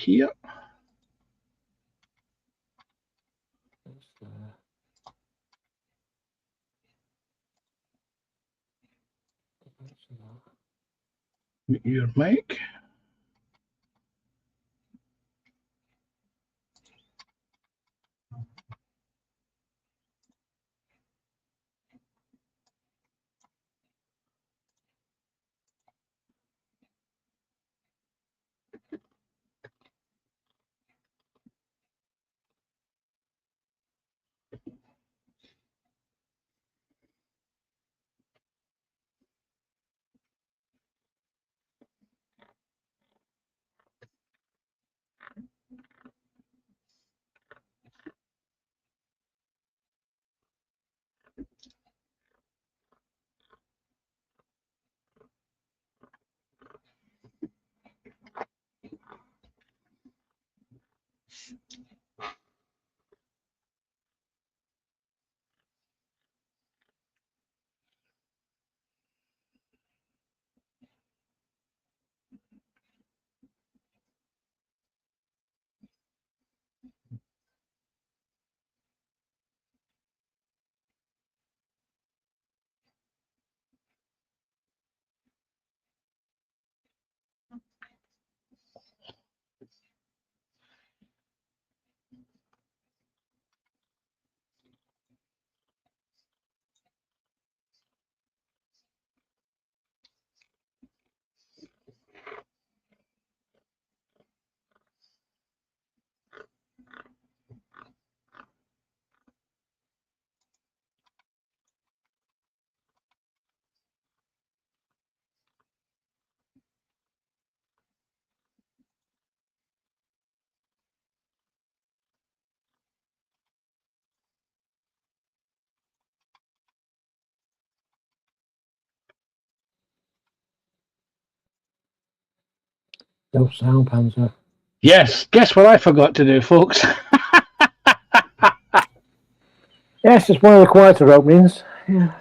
here. Mute your mic. No sound, Panzer. Yes, guess what I forgot to do, folks? Yes, it's one of the quieter openings. Yeah.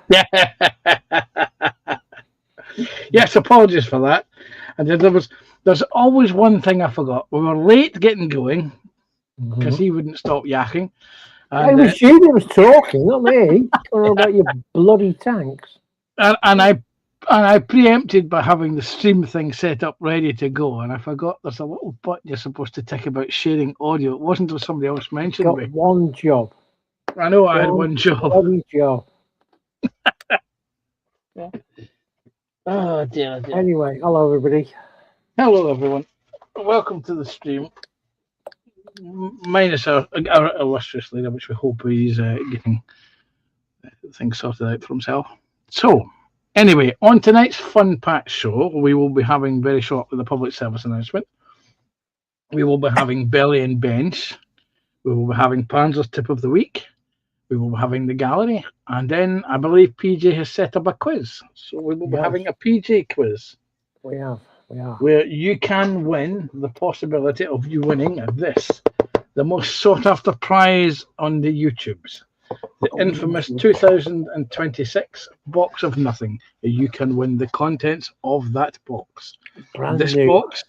Yes, apologies for that. And there's always one thing I forgot. We were late getting going because he wouldn't stop yakking. It And, was you that was talking, not me. Talking about your bloody tanks. and I preempted by having the stream thing set up ready to go, and I forgot there's a little button you're supposed to tick about sharing audio. It wasn't until somebody else mentioned Got me. one job. I know I had one job. Bloody job. Yeah. Oh dear, dear. Anyway, hello everybody. Hello everyone. Welcome to the stream. Minus our illustrious leader, which we hope he's getting things sorted out for himself. So, anyway, on tonight's Fun Pack show, we will be having very shortly the public service announcement. We will be having Belly and Bench. We will be having Panzer's Tip of the Week. We will be having the gallery. And then I believe PJ has set up a quiz. So we will be having a PJ quiz. We are. Where you can win the possibility of you winning this, the most sought after prize on the YouTubes. The infamous 2026 box of nothing. You can win the contents of that box. This box,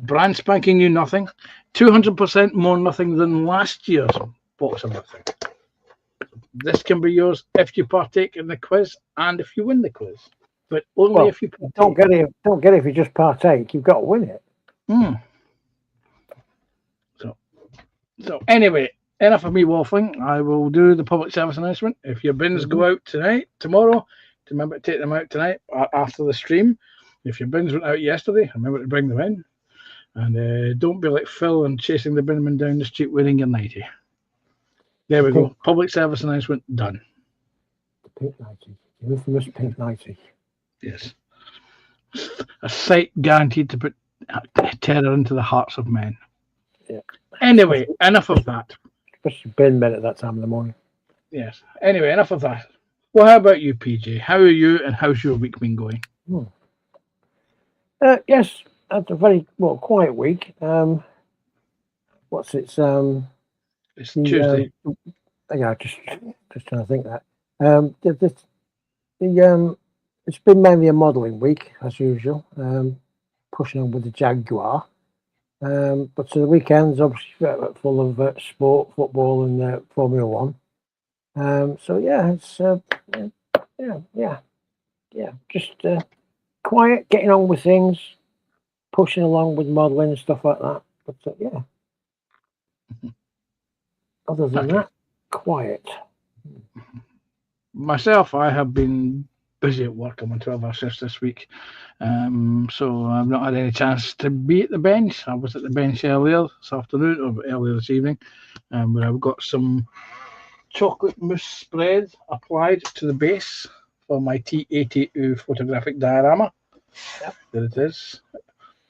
brand spanking new nothing, 200% more nothing than last year's box of nothing. This can be yours if you partake in the quiz and if you win the quiz, but only if you partake. Don't get it if you just partake. You've got to win it. So anyway, enough of me waffling. I will do the public service announcement. If your bins go out tomorrow, remember to take them out tonight after the stream. If your bins went out yesterday, remember to bring them in. And don't be like Phil and chasing the binman down the street wearing your nightie. There we go. Public service announcement done. The pink nightie. The infamous pink nightie. Yes. A sight guaranteed to put terror into the hearts of men. Yeah. Anyway, enough of that. Especially bin men at that time of the morning. Yes. Anyway, enough of that. Well, how about you, PJ? How are you and how's your week been going? Yes, that's a very quiet week. It's Tuesday. Yeah, just trying to think that. It's been mainly a modelling week as usual. Pushing on with the Jaguar. But so the weekend's obviously full of sport, football, and Formula One. So yeah, it's just quiet, getting on with things, pushing along with modelling and stuff like that. But yeah, other than that, quiet. Myself, I have been busy at work. I'm on 12-hour shifts this week, so I've not had any chance to be at the bench. I was at the bench earlier this afternoon, or earlier this evening, where I've got some chocolate mousse spread applied to the base for my T82 photographic diorama. Yep. There it is.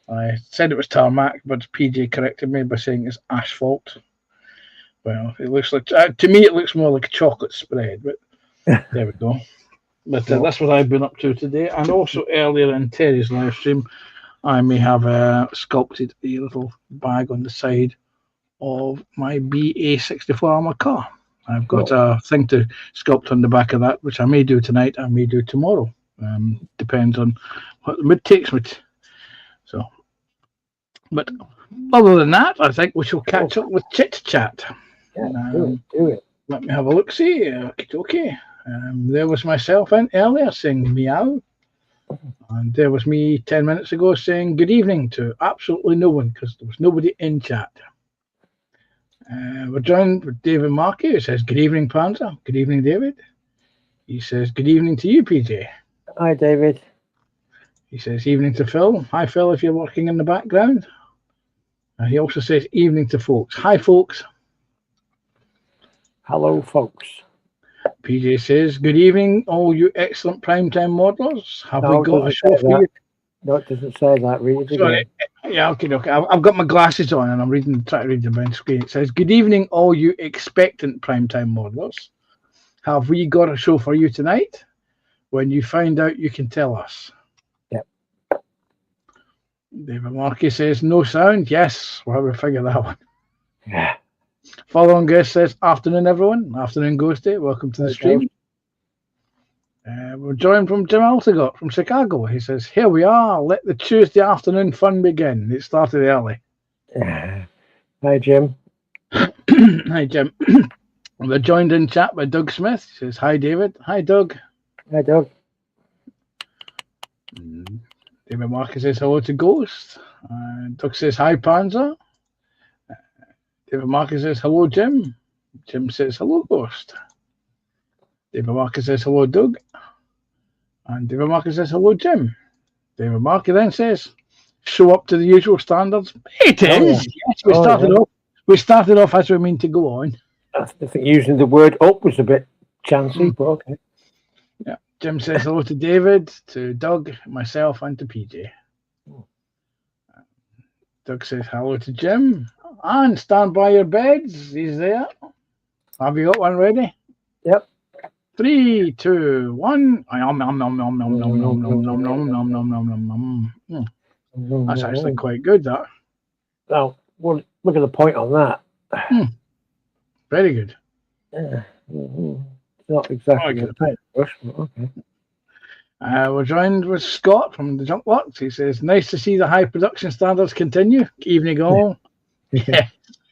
I said it was tarmac, but PJ corrected me by saying it's asphalt. Well, it looks like, to me, it looks more like a chocolate spread, but there we go. But that's what I've been up to today. And also earlier in Terry's live stream, I may have sculpted a little bag on the side of my BA64 armour car. I've got a thing to sculpt on the back of that, which I may do tonight, I may do tomorrow. Depends on what the mood takes me to. So, but other than that, I think we shall catch up with Chit Chat. Yeah, do it. Let me have a look. See, okay. There was myself in earlier saying meow, and there was me 10 minutes ago saying good evening to absolutely no one because there was nobody in chat. We're joined with David Markey, who says good evening, Panzer. Good evening, David. He says good evening to you, PJ. Hi, David. He says evening to Phil. Hi, Phil, if you're working in the background. He also says evening to folks. Hi, folks. Hello, folks. PJ says, good evening, all you excellent primetime modelers. Have we got a show for you? No, it doesn't say that. Read it Sorry. Again. Yeah, okay. I've got my glasses on and I'm trying to read the main screen. It says, good evening, all you expectant primetime modelers. Have we got a show for you tonight? When you find out, you can tell us. Yep. David Markey says, no sound. Yes, we'll have to figure that one. Yeah. Following guest says, afternoon, everyone. Afternoon, Ghosty. Welcome to the stream. We're joined from Jim Altegott from Chicago. He says, here we are. Let the Tuesday afternoon fun begin. It started early. Hi, Jim. Hi, Jim. We're joined in chat by Doug Smith. He says, hi, David. Hi, Doug. Hi, Doug. David Marcus says, hello to Ghost. Doug says, hi, Panzer. David Marcus says, hello, Jim. Jim says, hello, Ghost. David Marcus says, hello, Doug. And David Marcus says, hello, Jim. David Marcus then says, show up to the usual standards. It is. Yes, we started off as we mean to go on. I think using the word up was a bit chancy, but okay. Yeah. Jim says hello to David, to Doug, myself, and to PJ. Doug says hello to Jim. And stand by your beds. He's there. Have you got one ready? Yep. 3, 2, 1. That's actually quite good, that. Well, look at the point on that. Very good. Yeah. Not exactly a paintbrush, but okay. We're joined with Scott from the Junk Works. He says, nice to see the high production standards continue. Evening all. Yeah.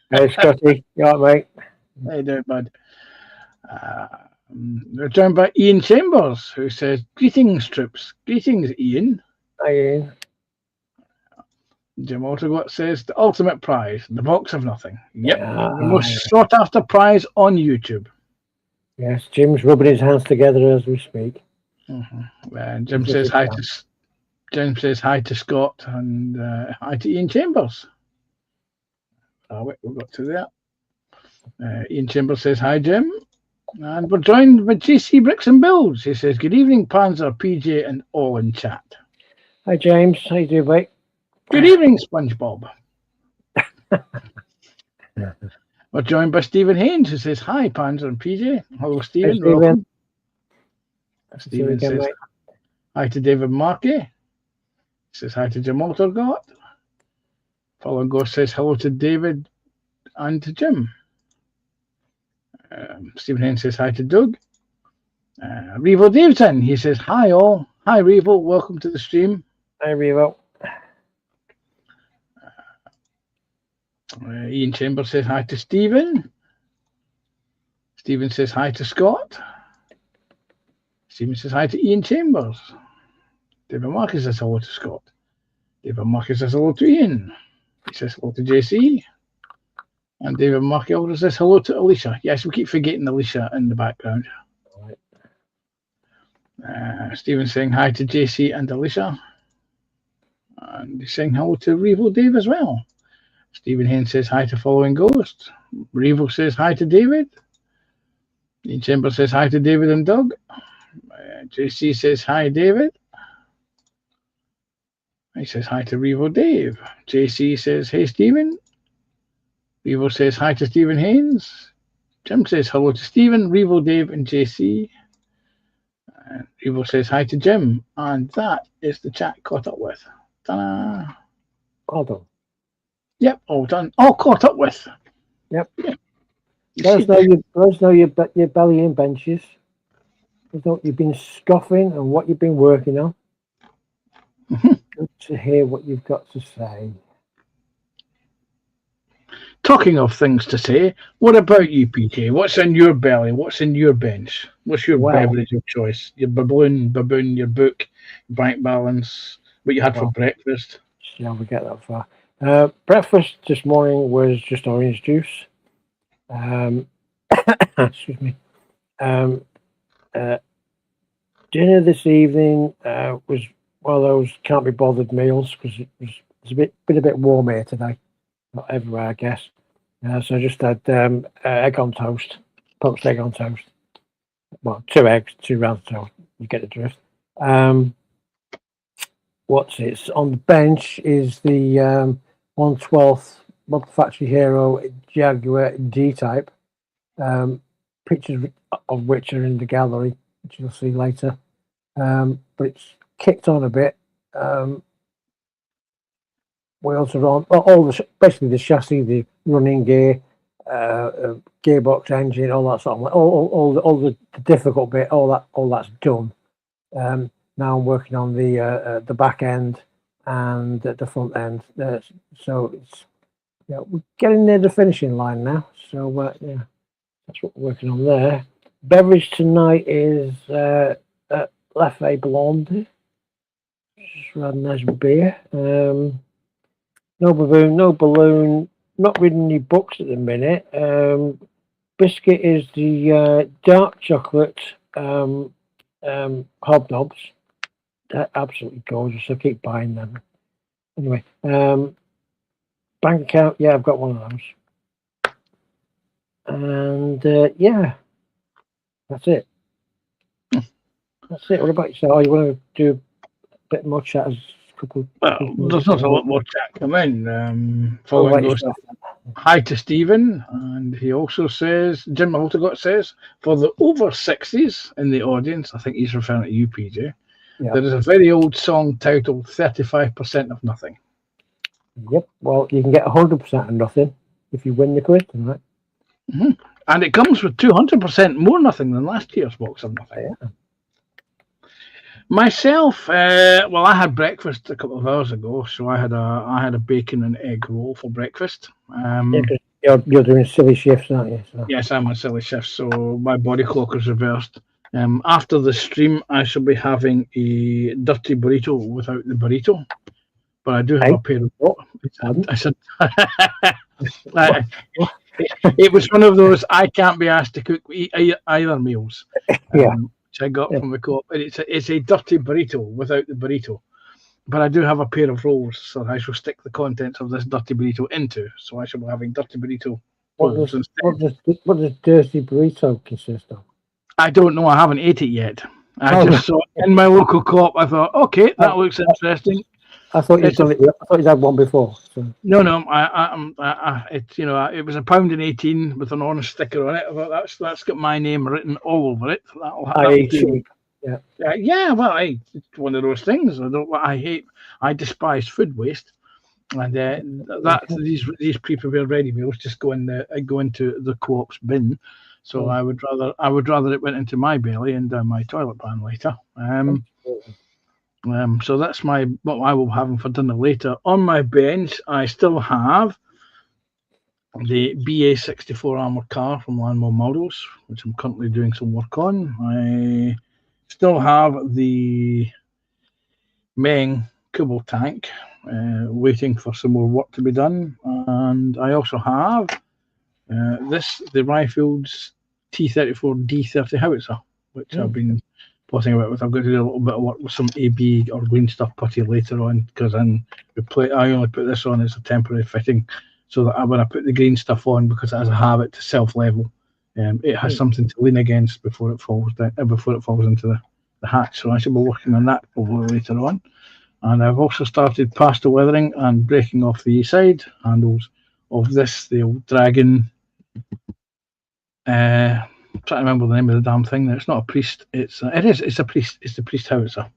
Hey, Scotty. You all right, mate? How you doing, bud? We're joined by Ian Chambers, who says, greetings, troops. Greetings, Ian. Hi, Ian. Jim Autogot says, the ultimate prize, the box of nothing. Yep. Yeah. The most sought after prize on YouTube. Yes, Jim's rubbing his hands together as we speak. Jim says hi to Scott and hi to Ian Chambers. Wait, we'll go to that. Ian Chambers says hi, Jim. And we're joined by JC Bricks and Builds. He says, good evening, Panzer, PJ, and all in chat. Hi, James. How you doing, mate? Good evening, SpongeBob. We're joined by Stephen Haynes, who says, hi, Panzer and PJ. Hello, Stephen. Hi, Stephen. Stephen says hi to David Markey. He says hi to Jim Altergott. Following Ghost says hello to David and to Jim. Stephen Haynes says hi to Doug. Revo Davidson, he says hi all. Hi Revo, welcome to the stream. Hi Revo. Ian Chambers says hi to Stephen. Stephen says hi to Scott. Stephen says hi to Ian Chambers. David Marcus says hello to Scott. David Marcus says hello to Ian. He says hello to JC. And David Marcus also says hello to Alicia. Yes, we keep forgetting Alicia in the background. Stephen's saying hi to JC and Alicia. And he's saying hello to Revo Dave as well. Stephen Haynes says hi to Following Ghost. Revo says hi to David. Ian Chambers says hi to David and Doug. JC says hi, David. He says hi to Revo Dave. JC says, hey, Stephen. Revo says hi to Stephen Haynes. Jim says hello to Stephen, Revo Dave, and JC. And Revo says hi to Jim. And that is the chat caught up with. Ta-da! All done. Yep, all done. All caught up with. Yep. Yeah. Let us know your belly and benches. What you've been scoffing and what you've been working on. Good to hear what you've got to say. Talking of things to say, what about you, PK? What's in your belly? What's in your bench? What's your beverage of choice? Your baboon, your book, bank balance, what you had for breakfast? Yeah, we get that far. Breakfast this morning was just orange juice. Excuse me. Dinner this evening was one of those can't be bothered meals because it's a bit warm here today. Not everywhere, I guess. So I just had egg on toast, poached egg on toast. Well, 2 eggs, 2 rounds of toast. You get the drift. What's it? On the bench is the 1/12 Model Factory Hero Jaguar D-Type. Pictures of which are in the gallery, which you'll see later. But it's kicked on a bit. Wheels are on, basically the chassis, the running gear, gearbox, engine, all that sort of all the difficult bit, all that's done. Now I'm working on the back end and the front end. So it's we're getting near the finishing line now. So that's what we're working on there. Beverage tonight is Leffe Blonde. Just rather nice beer. No baboon, no balloon. Not reading any books at the minute. Biscuit is the dark chocolate hobnobs. They're absolutely gorgeous. I keep buying them. Anyway, bank account. Yeah, I've got one of those. And that's it. That's it. What about yourself? Oh, you want to do a bit more chat? There's not a lot more chat come in. Following goes hi to Stephen, and he also says, Jim Altegott says, for the over 60s in the audience, I think he's referring to you, PJ, there is a very old song titled 35% of Nothing. Yep, well, you can get 100% of nothing if you win the quiz tonight. Mm-hmm. And it comes with 200% more nothing than last year's box of nothing. Yeah. Myself, well, I had breakfast a couple of hours ago, so I had a bacon and egg roll for breakfast. You're doing silly shifts, aren't you? So. Yes, I'm a silly shift, so my body clock is reversed. After the stream, I shall be having a dirty burrito without the burrito, but I do have a pair of. I said, it was one of those I can't be asked to cook either meals. Which I got from the co-op. And it's a dirty burrito without the burrito. But I do have a pair of rolls, so I shall stick the contents of this dirty burrito into. So I shall be having dirty burrito rolls instead. What does dirty burrito consist of? I don't know. I haven't ate it yet. I just saw it in my local co-op. I thought, okay, that looks interesting. I thought you'd had one before. So. No, it's it was £1.18 with an honest sticker on it. I thought that's got my name written all over it. That'll do. Yeah. Well, it's one of those things. I despise food waste, and these pre-prepared ready meals just go into the co-op's bin. So I would rather it went into my belly and down my toilet pan later. So that's what I will be having for dinner later. On my bench, I still have the BA-64 armoured car from Landmore Models, which I'm currently doing some work on. I still have the Meng Kubel tank waiting for some more work to be done, and I also have the Rifles T-34 D30 howitzer, which I've been plotting about with. I've got to do a little bit of work with some AB or green stuff putty later on, because I only put this on as a temporary fitting, so that when I put the green stuff on, because it has a habit to self-level, it has something to lean against before it falls down, before it falls into the hatch. So I should be working on that later on. And I've also started pasta weathering and breaking off the side handles of this, the old Dragon. I'm trying to remember the name of the damn thing. It's not a Priest. It's a Priest. It's the Priest howitzer.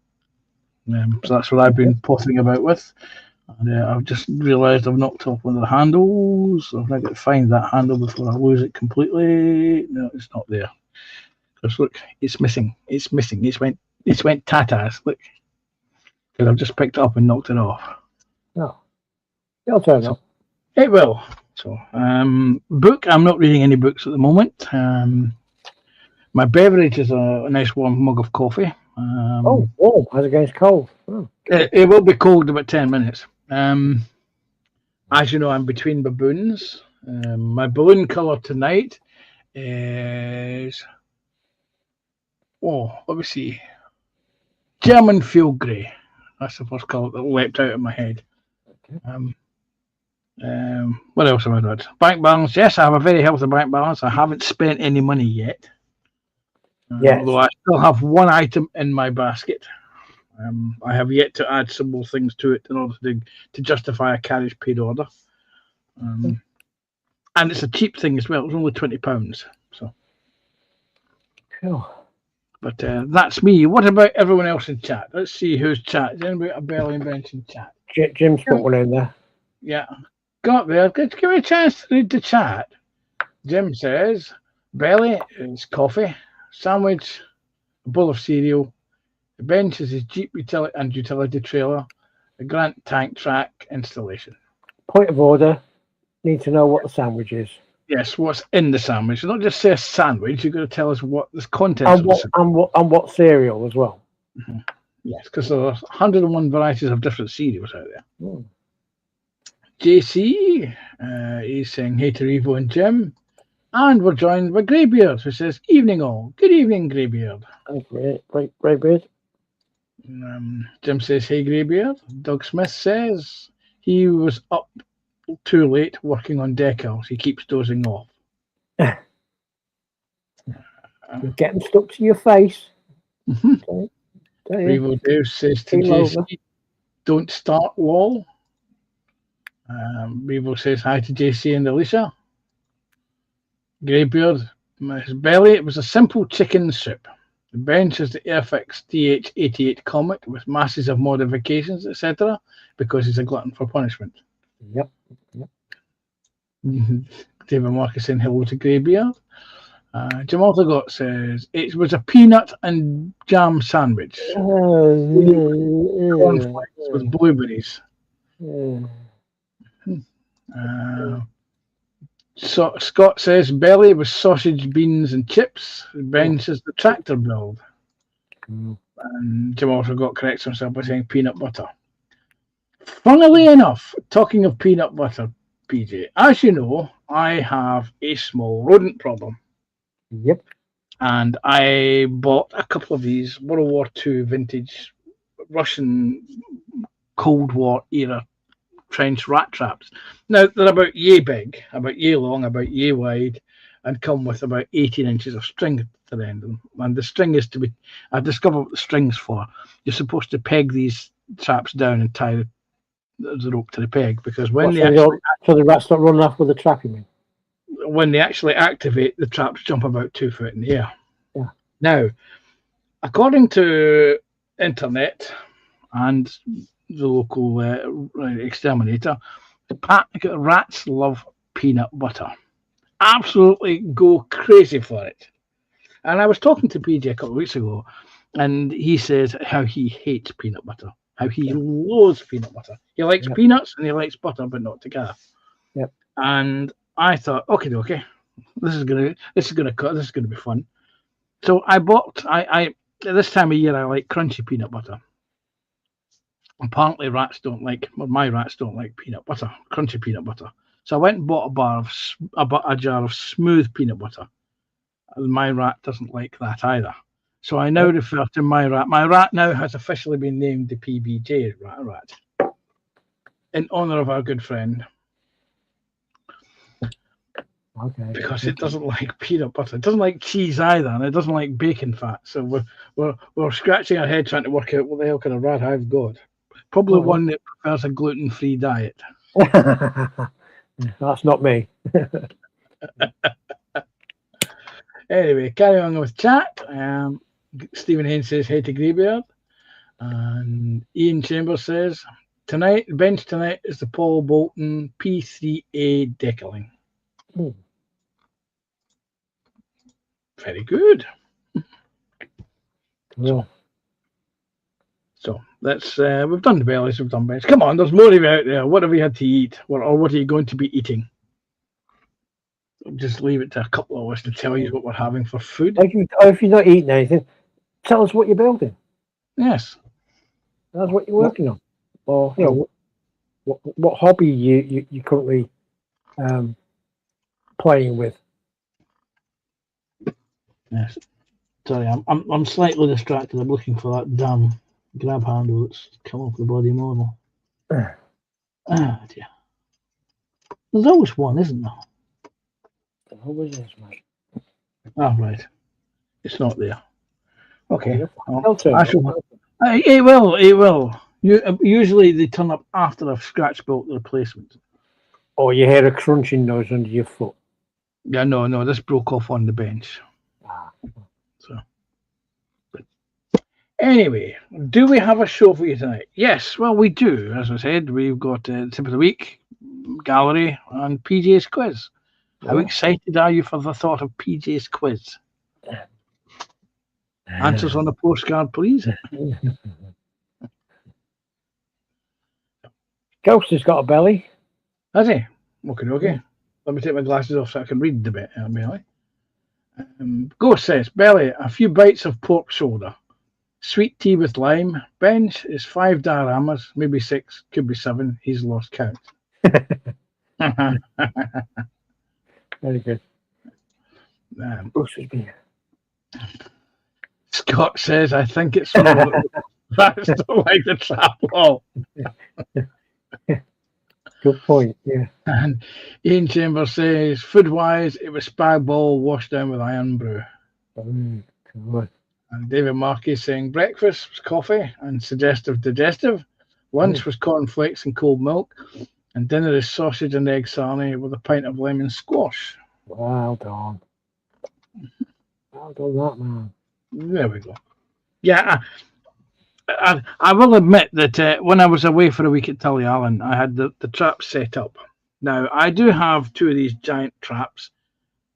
So that's what I've been pottering about with. And I've just realised I've knocked off one of the handles. I've now got to find that handle before I lose it completely. No, it's not there. Because look, it's missing. It's missing. It's went tatas. Look. Because I've just picked it up and knocked it off. No. It'll turn up. It will. So, book. I'm not reading any books at the moment. My beverage is a nice warm mug of coffee. Warm as against cold. It will be cold in about 10 minutes. As you know, I'm between baboons. My balloon colour tonight is... let me see. German field grey. That's the first colour that leapt out of my head. Okay. What else have I got? Bank balance. Yes, I have a very healthy bank balance. I haven't spent any money yet. Yes. Although I still have one item in my basket. I have yet to add some more things to it in order to justify a carriage paid order. And it's a cheap thing as well. It's only £20. So. Cool. But that's me. What about everyone else in chat? Let's see who's chat. Is anybody got a Belly Invention chat? Jim's put one in there. Yeah. Got there. Give me a chance to read the chat. Jim says, Belly is coffee, sandwich, a bowl of cereal. The bench is his Jeep utility trailer, a Grant tank track installation. Point of order. Need to know what the sandwich is. Yes, what's in the sandwich. Not just say a sandwich. You've got to tell us what the contents of the sandwich. And what cereal as well. Mm-hmm. Yes, because there are 101 varieties of different cereals out there. JC is saying hey to Evo and Jim. And we're joined by Greybeard, who says, evening all. Good evening, Greybeard. Greybeard. Jim says, hey, Greybeard. Doug Smith says he was up too late working on decals. He keeps dozing off. You're getting stuck to your face. Revo Dave says to JC, don't start, lol. Revo says hi to JC and Alicia. Greybeard, his belly, it was a simple chicken soup. The bench is the Airfix DH88 Comet with masses of modifications, etc., because he's a glutton for punishment. Yep. David Marcus saying hello to Greybeard. Jim Aldergott says it was a peanut and jam sandwich. Cornflakes with blueberries. So Scott says belly was sausage, beans, and chips. The bench is the tractor build. And Jim also corrects himself by saying peanut butter. Funnily enough, talking of peanut butter, PJ, as you know, I have a small rodent problem. Yep. And I bought a couple of these World War II vintage Russian Cold War era trench rat traps. Now, they're about yay big, about yay long, about yay wide, and come with about 18 inches of string at the end of them. And the string is to be, I discovered what the string's for. You're supposed to peg these traps down and tie the rope to the peg, because when so the rats not running off with the trap, you mean? When they actually activate, the traps jump about 2 foot in the air. Yeah. Now, according to internet and the local exterminator, rats love peanut butter. Absolutely go crazy for it. And I was talking to PJ a couple of weeks ago, and he says how he hates peanut butter, how he loathes peanut butter. He likes peanuts and he likes butter, but not together. Yep. And I thought, okay, this is gonna be fun. So I bought. I at this time of year I like crunchy peanut butter. Apparently, my rats don't like peanut butter, crunchy peanut butter. So I went and bought a jar of smooth peanut butter. And my rat doesn't like that either. So I now refer to my rat. My rat now has officially been named the PBJ rat in honour of our good friend. Okay. Because it doesn't like peanut butter. It doesn't like cheese either, and it doesn't like bacon fat. So we're scratching our head trying to work out what the hell kind of rat I've got. Probably one that prefers a gluten-free diet. That's not me. Anyway, carry on with chat. Stephen Haynes says, hey to Greybeard. And Ian Chambers says, bench tonight is the Paul Bolton P3A Deckerling. Very good. Yeah. So that's we've done the bellies, we've done bench. Come on, there's more of you out there. What have you had to eat, or what are you going to be eating? I'll just leave it to a couple of us to tell you what we're having for food. If you're not eating anything, tell us what you're building. Yes, that's what you're working on, or what hobby you currently playing with. Yes. Sorry, I'm slightly distracted. I'm looking for that damn grab handle that's come off the body model. Dear. There's always one, isn't there? There always is, mate. Oh, right. It's not there. Okay. It will. Usually they turn up after I've scratch built the replacement. Or you hear a crunching noise under your foot. Yeah, no, this broke off on the bench. So, but anyway, do we have a show for you tonight? Yes, well, we do. As I said, we've got Tip of the Week, Gallery, and PJ's Quiz. How excited are you for the thought of PJ's Quiz? Answers on a postcard, please. Ghost has got a belly. Has he? Okay. Let me take my glasses off so I can read the bit. Belly. Ghost says, belly, a few bites of pork shoulder. Sweet tea with lime. Bench is 5 dioramas, maybe 6, could be 7. He's lost count. Very good. Scott says, I think it's from that's like the trap wall. Good point, yeah. And Ian Chambers says, food-wise, it was spag ball washed down with iron brew. Good. And David Markey saying, breakfast was coffee and suggestive digestive. Lunch was cornflakes and cold milk. And dinner is sausage and egg sarnie with a pint of lemon squash. Well done. Well done that, man. There we go. Yeah, I will admit that when I was away for a week at Tullyallen, I had the traps set up. Now, I do have 2 of these giant traps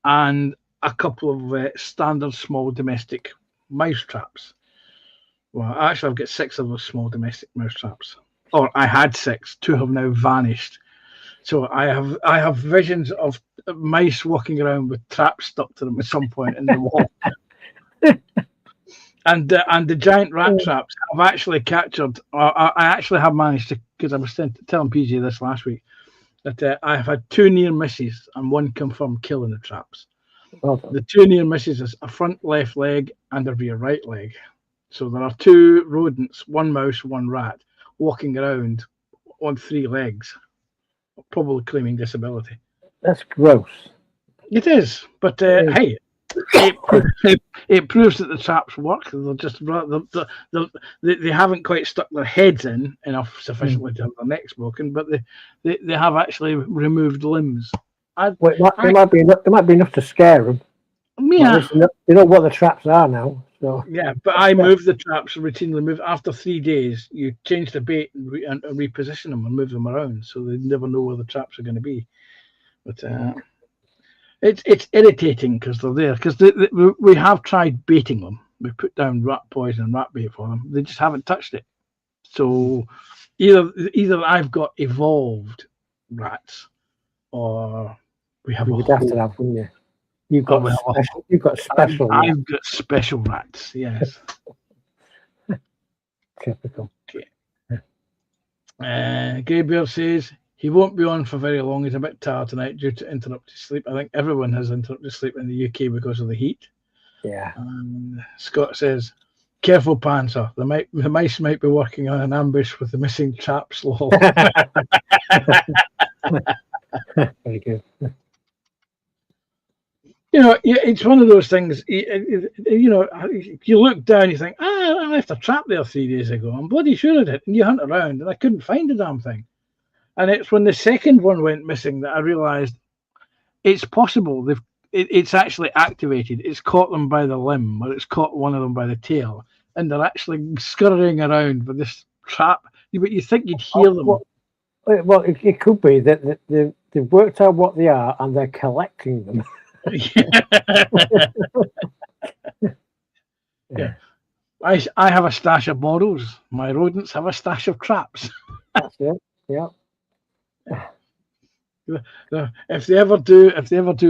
and a couple of standard small domestic mouse traps. Well, actually, I've got 6 of those small domestic mouse traps. Or I had 6. 2 have now vanished. So I have visions of mice walking around with traps stuck to them at some point in the wall. And the giant rat traps I've actually captured. I actually have managed to, because I was telling PJ this last week, that I have had 2 near misses and 1 confirmed kill in the traps. The 2 near misses is a front left leg and a rear right leg. So there are 2 rodents, 1 mouse, 1 rat, walking around on 3 legs, probably claiming disability. That's gross. It is, but hey, it proves that the traps work. They're just they haven't quite stuck their heads in enough sufficiently to have their necks broken, but they have actually removed limbs. It might be enough to scare them. Yeah, they know what the traps are now. So yeah, but I move the traps routinely. After 3 days, you change the bait and reposition them and move them around, so they never know where the traps are going to be. But it's irritating because they're there. Because we have tried baiting them. We put down rat poison and rat bait for them. They just haven't touched it. So either I've got evolved rats, or We have You a would have whole, to have, wouldn't you? You've oh, got we have a special. You've got special. rats. I've got special rats, yes. Typical. Gabriel says he won't be on for very long. He's a bit tired tonight due to interrupted sleep. I think everyone has interrupted sleep in the UK because of the heat. Yeah. Scott says, careful, Panzer. The mice might be working on an ambush with the missing traps. Lol. Very good. You know, it's one of those things. You know, you look down, you think, I left a trap there 3 days ago. I'm bloody sure I did. And you hunt around, and I couldn't find the damn thing. And it's when the second one went missing that I realised it's possible. It's actually activated. It's caught them by the limb, or it's caught one of them by the tail, and they're actually scurrying around with this trap. But you think you'd hear them. Well, it could be that they've worked out what they are and they're collecting them. Yeah. I have a stash of bottles. My rodents have a stash of traps. That's it. Yeah. If they ever do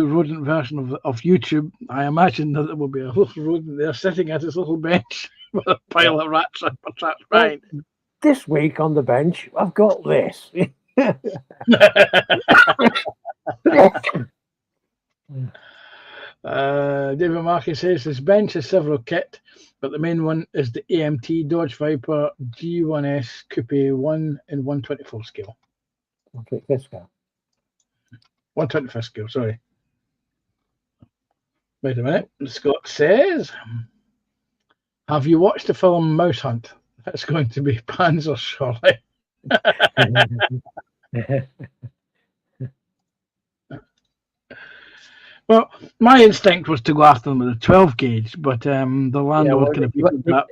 rodent version of YouTube, I imagine that there will be a little rodent there sitting at his little bench with a pile of rats or traps behind. This week on the bench, I've got this. David Marcus says his bench has several kit, but the main one is the AMT Dodge Viper G1S Coupe 1 in 124 scale. 125 scale. 125 scale, sorry. Wait a minute. Scott says, have you watched the film Mouse Hunt? That's going to be Panzer, surely. Well, my instinct was to go after them with a 12 gauge, but the landlord kind of vetoed that.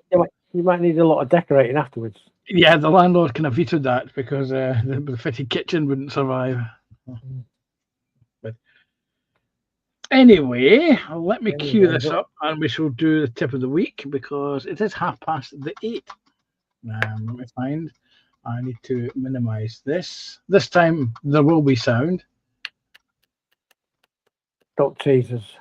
You might need a lot of decorating afterwards. Yeah, the landlord kind of vetoed that because the fitted kitchen wouldn't survive. But anyway, let me cue this up and we shall do the tip of the week because it is 8:30. Let me find. I need to minimize this. This time there will be sound. Don't tease us.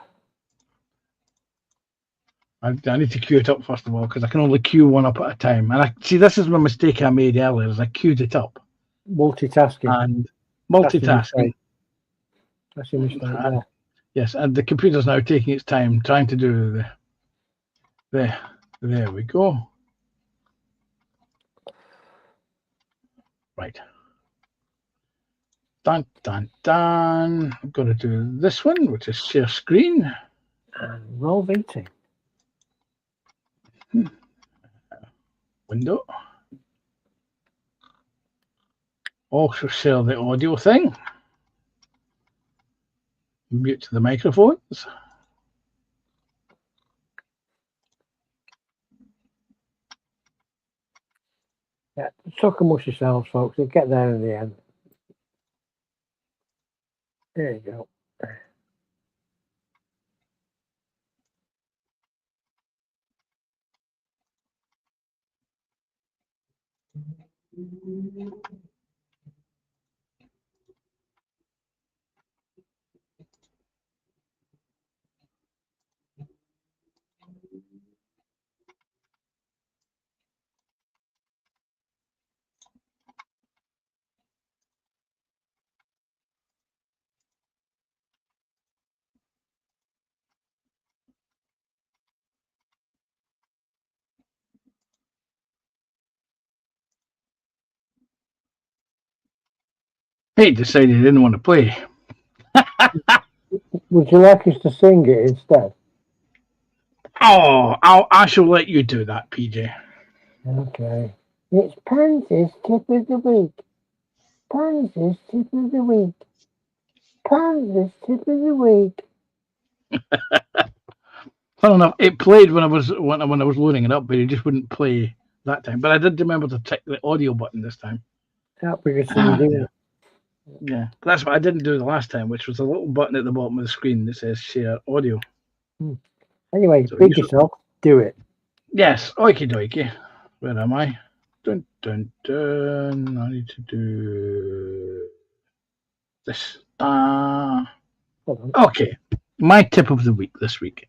I need to queue it up first of all because I can only queue one up at a time. And I see this is my mistake I made earlier. Is I queued it up. Multitasking. And multitasking. That's your mistake. Yeah. Yes, and the computer's now taking its time trying to do there we go. Right. Dun dun dun. I'm going to do this one, which is share screen. And roll VT. Window. Also share the audio thing. Mute the microphones. Yeah, suck and mush yourselves, folks. You'll get there in the end. There you go. He decided he didn't want to play. Would you like us to sing it instead? Oh, I shall let you do that, PJ. Okay. It's Panzer's tip of the week. Panzer's tip of the week. Panzer's tip of the week. Funny enough, it played when I was loading it up, but it just wouldn't play that time. But I did remember to tick the audio button this time. That because you do. Yeah, that's what I didn't do the last time, which was a little button at the bottom of the screen that says share audio. Anyway, so beat yourself. Do it. Yes, okie dokie. Where am I? Dun dun dun. I need to do this. hold on. Okay, my tip of the week this week.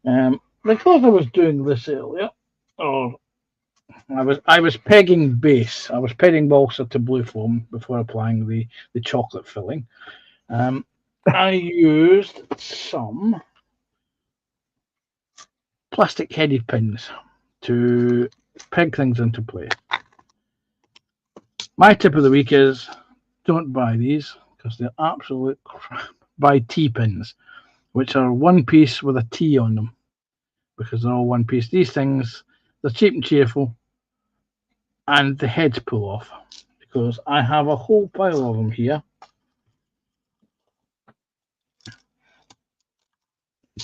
Because I was doing this earlier, I was pegging base. I was pegging balsa to blue foam before applying the chocolate filling. I used some plastic headed pins to peg things into place. My tip of the week is don't buy these because they're absolute crap. Buy T-pins, which are one piece with a T on them, because they're all one piece. These things, they're cheap and cheerful, and the heads pull off, because I have a whole pile of them here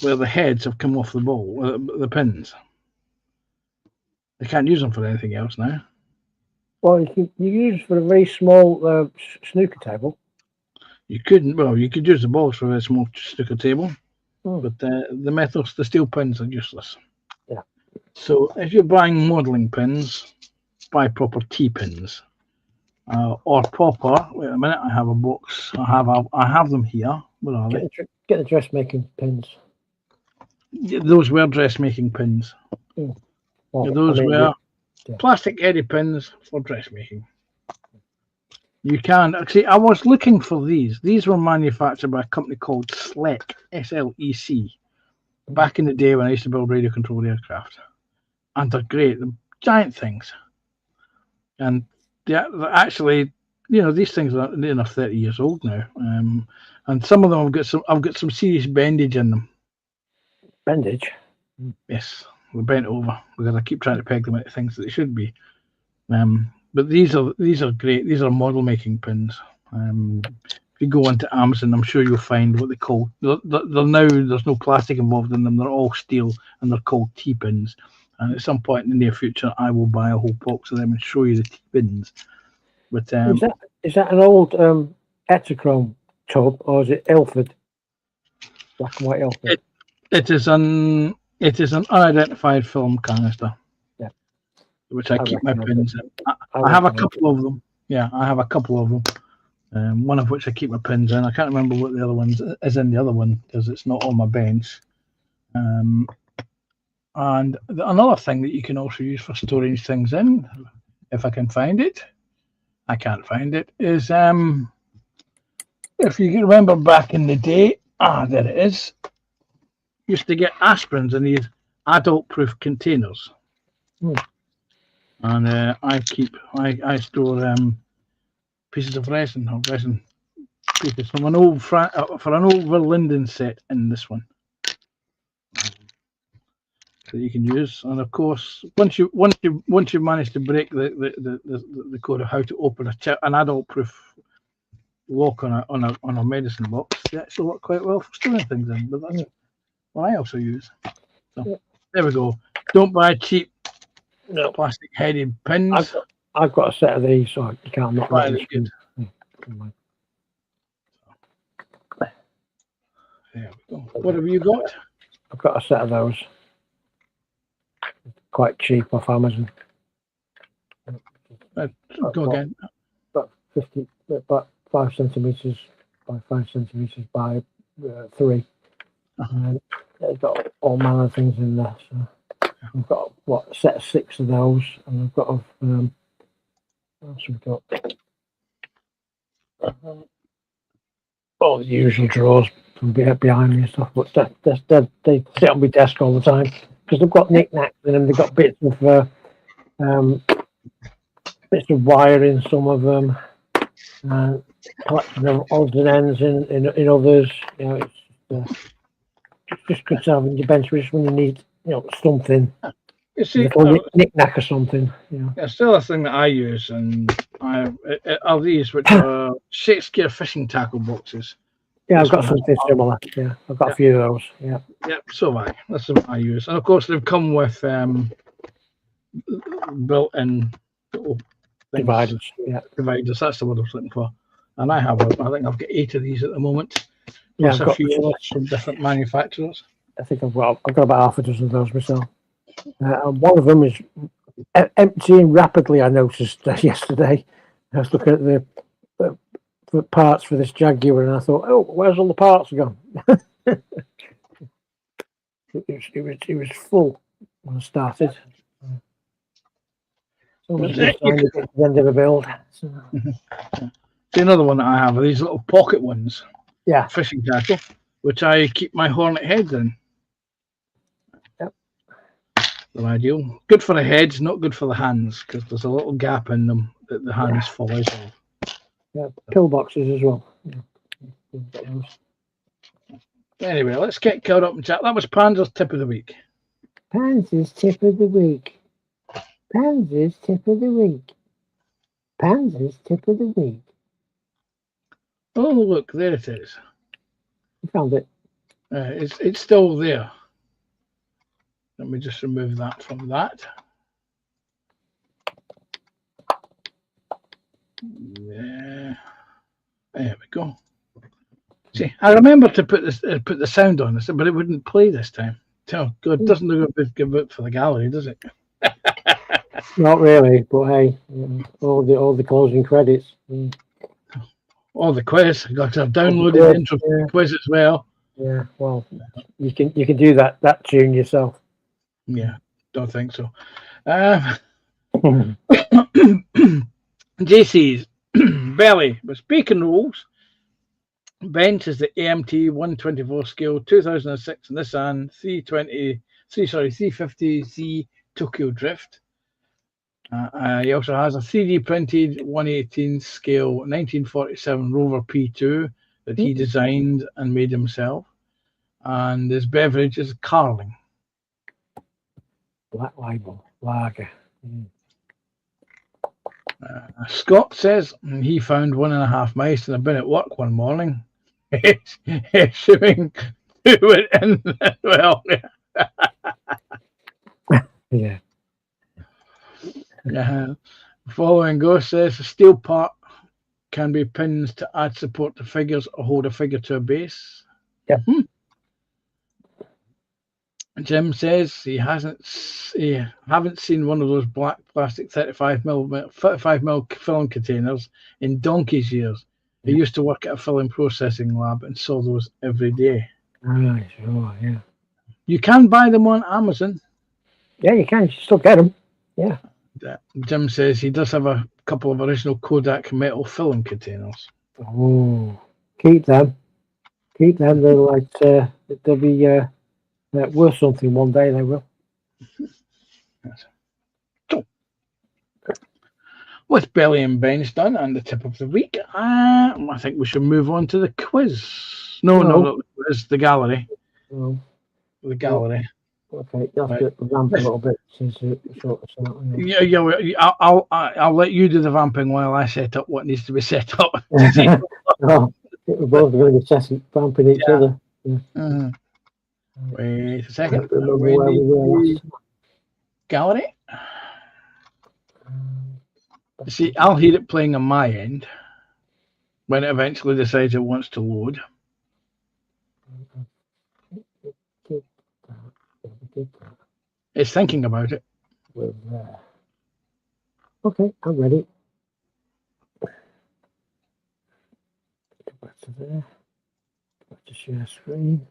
where the heads have come off the ball, the pins. I can't use them for anything else now. Well, you use for a very small snooker table. You couldn't. Well, you could use the balls for a small snooker table, but the metals, the steel pins, are useless. Yeah. So if you're buying modelling pins, buy proper T-pins, or proper. Wait a minute, I have a box. I have them here. Where are they? Get the dressmaking pins. Those were dressmaking pins. Well, Those were plastic heady pins for dressmaking. You can actually. I was looking for these. These were manufactured by a company called SLEC, S-L-E-C, back in the day when I used to build radio controlled aircraft, and they're great. They're giant things, and they're actually, these things are near enough 30 years old now, and some of them I've got some serious bendage in them. Bendage? Yes, they're bent over because I keep trying to peg them into things that they should be. But these are great. These are model making pins. If you go onto Amazon, I'm sure you'll find what they call. They're now, there's no plastic involved in them. They're all steel, and they're called T-pins. And at some point in the near future, I will buy a whole box of them and show you the T-pins. But is that an old Eterchrome tub, or is it Ilford? Black and white Ilford. It is an unidentified film canister. Yeah. Which I keep my pins in. I have a couple of them. Yeah, I have a couple of them. One of which I keep my pins in. I can't remember what the other one is in the other one because it's not on my bench. And another thing that you can also use for storing things in, if I can find it, I can't find it, is if you can remember back in the day, there it is, used to get aspirins in these adult-proof containers. And I store pieces of resin pieces from an old for an old Verlinden set in this one that you can use. And of course, once you manage to break the code of how to open an adult-proof lock on a medicine box, they actually work quite well for storing things in. But that's what I also use. So there we go. Don't buy cheap plastic headed pins. I've got a set of these, so you can't not buy them. There we go. What have you got? I've got a set of those. Quite cheap off Amazon. Go again. About 5 centimeters by 5 centimeters by 3. And they've got all manner of things in there. So I've got a set of 6 of those, and I've got what else we've got? All the usual drawers from behind me and stuff, but they sit on my desk all the time because they've got knickknacks in them. They've got bits of wire in some of them, and collection of odds and ends in others. It's just good to have in your bench just when you need something. You see, knick-knack or something. It's still a thing that I use, and are these which are Shakespeare fishing tackle boxes. Yeah, I've got something similar. Yeah, I've got a few of those. Yeah. Yep, so have I. That's what I use, and of course they've come with built-in dividers. Yeah, dividers. That's the word I was looking for. And I think I've got 8 of these at the moment. Yeah, I've got a few from different manufacturers. I think I've got about half a dozen of those myself. One of them is emptying rapidly. I noticed yesterday. I was looking at the for parts for this Jaguar, and I thought, oh, where's all the parts gone? it was full when I started. So That's just it. trying to get to the end of a build. So, See, another one that I have are these little pocket ones, yeah. fishing tackle, which I keep my hornet heads in. Yep. They're ideal. Good for the heads, not good for the hands, because there's a little gap in them that the hands fall out of. Yeah, pillboxes as well. Anyway, let's get caught up and chat. That was Panzer's tip of the week. Panzer's tip of the week. Panzer's tip of the week. Panzer's tip of the week. Oh, look, there it is. You found it. It's still there. Let me just remove that from that. There we go. See, I remember to put the sound on this, but it wouldn't play this time. Oh God, it doesn't look a good for the gallery, does it? Not really, but hey, all the closing credits. All the quiz. I've downloaded the intro quiz as well. Yeah, well, you can do that tune yourself. Yeah, don't think so. JC's Belly with speaking rules. Bench is the AMT 124 scale 2006 Nissan 350Z Tokyo Drift. He also has a 3D printed 118 scale 1947 Rover P2 that he designed and made himself. And his beverage is Carling. Black Label Lager. Scott says he found 1.5 mice in a bin at work one morning. Issuing it in well. Yeah. Following Ghost says a steel part can be pins to add support to figures or hold a figure to a base. Yeah. Jim says he haven't seen one of those black plastic 35mm film containers in donkey's years. He used to work at a film processing lab and saw those every day. Right, sure, yeah. You can buy them on Amazon. Yeah, you can. You still get them. Yeah. Jim says he does have a couple of original Kodak metal film containers. Oh, keep them. Keep them. They'll be worth something one day. They will. Yes. So, with Belly and Bench done and the tip of the week, I think we should move on to the quiz. No, the quiz, the gallery. No. The gallery. Okay, you have to ramp a little bit since it's short. Yeah. I'll let you do the vamping while I set up what needs to be set up. Oh, we're both going to be vamping each other. Yeah. Wait a second. Remember where we were last. Gallery. See, I'll hear it playing on my end when it eventually decides it wants to load. It's thinking about it. We're there. Okay, I'm ready. Go back to there. Go back to share screen.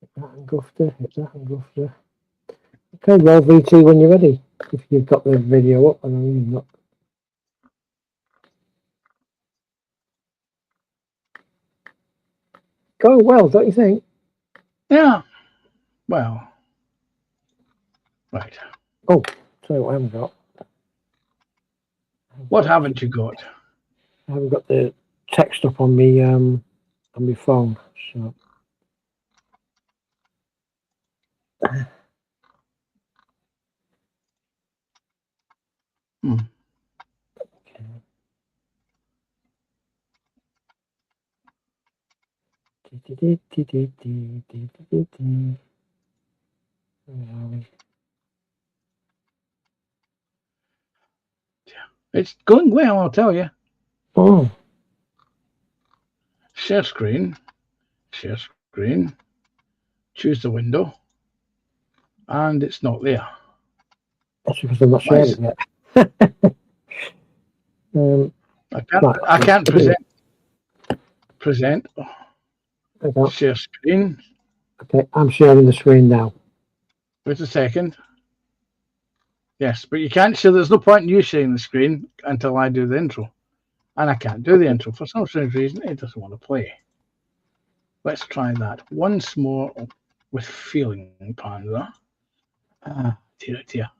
Hit that and Gufter. Hit that and Gufter. Okay, roll VT when you're ready. If you've got the video up, I know you've not. Going well, don't you think? Yeah. Well. Right. Oh, sorry, what I haven't got. What haven't you got? I haven't got the text up on me phone. So. It's going well, I'll tell you. Oh. Share screen. Share screen. Choose the window. And it's not there. That's because I'm not sharing it yet. I can't present. present. Okay. Share screen. Okay, I'm sharing the screen now. Wait a second. Yes, but you can't share. There's no point in you sharing the screen until I do the intro. And I can't do the intro. For some strange reason, it doesn't want to play. Let's try that once more with feeling, Panda. Dear, dear.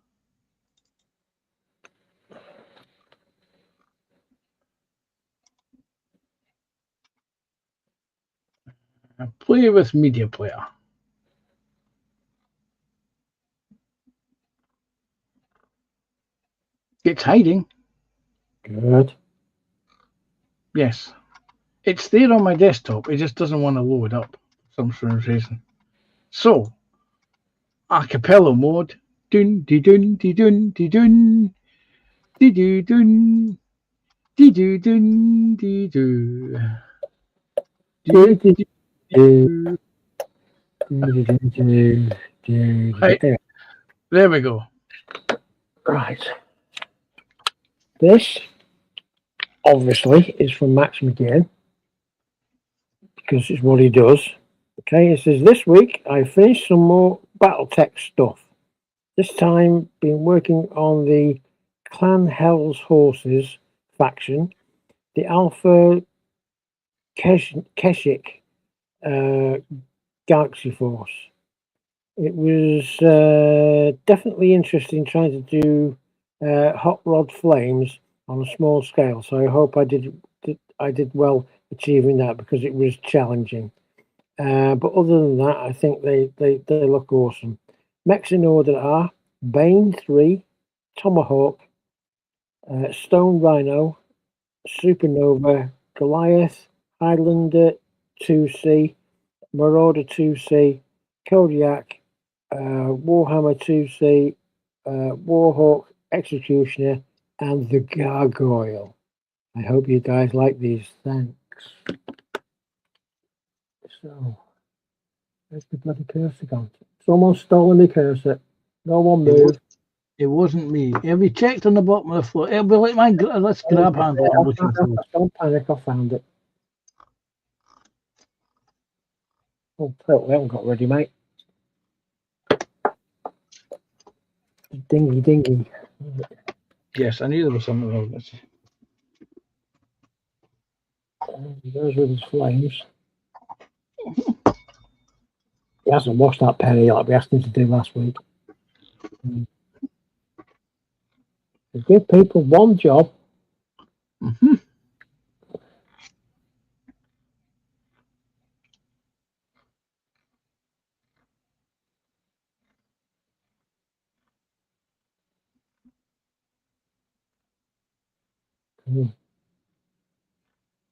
Play with media player. It's hiding. Good. Yes. It's there on my desktop. It just doesn't want to load up for some strange reason. So, a cappella mode. Dun de dun de dun de dun. De do dun. De do dun de do. Right. There we go. Right. This obviously is from Max McGinn because it's what he does. Okay, it says this week I finished some more BattleTech stuff. This time been working on the Clan Hell's Horses faction, the Alpha Keshik Galaxy Force. It was definitely interesting trying to do hot rod flames on a small scale. So I hope I did well achieving that because it was challenging. But other than that, I think they look awesome. Mechs in order are Bane 3, Tomahawk, Stone Rhino, Supernova, Goliath, Highlander 2C, Marauder 2C, Kodiak, Warhammer 2C, Warhawk, Executioner, and the Gargoyle. I hope you guys like these. Thanks. So, where's the bloody cursor gone? Someone's stolen my cursor. No one move. It wasn't me. Have you checked on the bottom of the floor? It'll be like my let's grab handle I'm looking for. Don't panic, I found it. Oh, we haven't got ready, mate. Dingy. Yes, I knew there was something wrong with this. There's with his flames. He hasn't washed that penny like we asked him to do last week. Give people one job. Mm-hmm.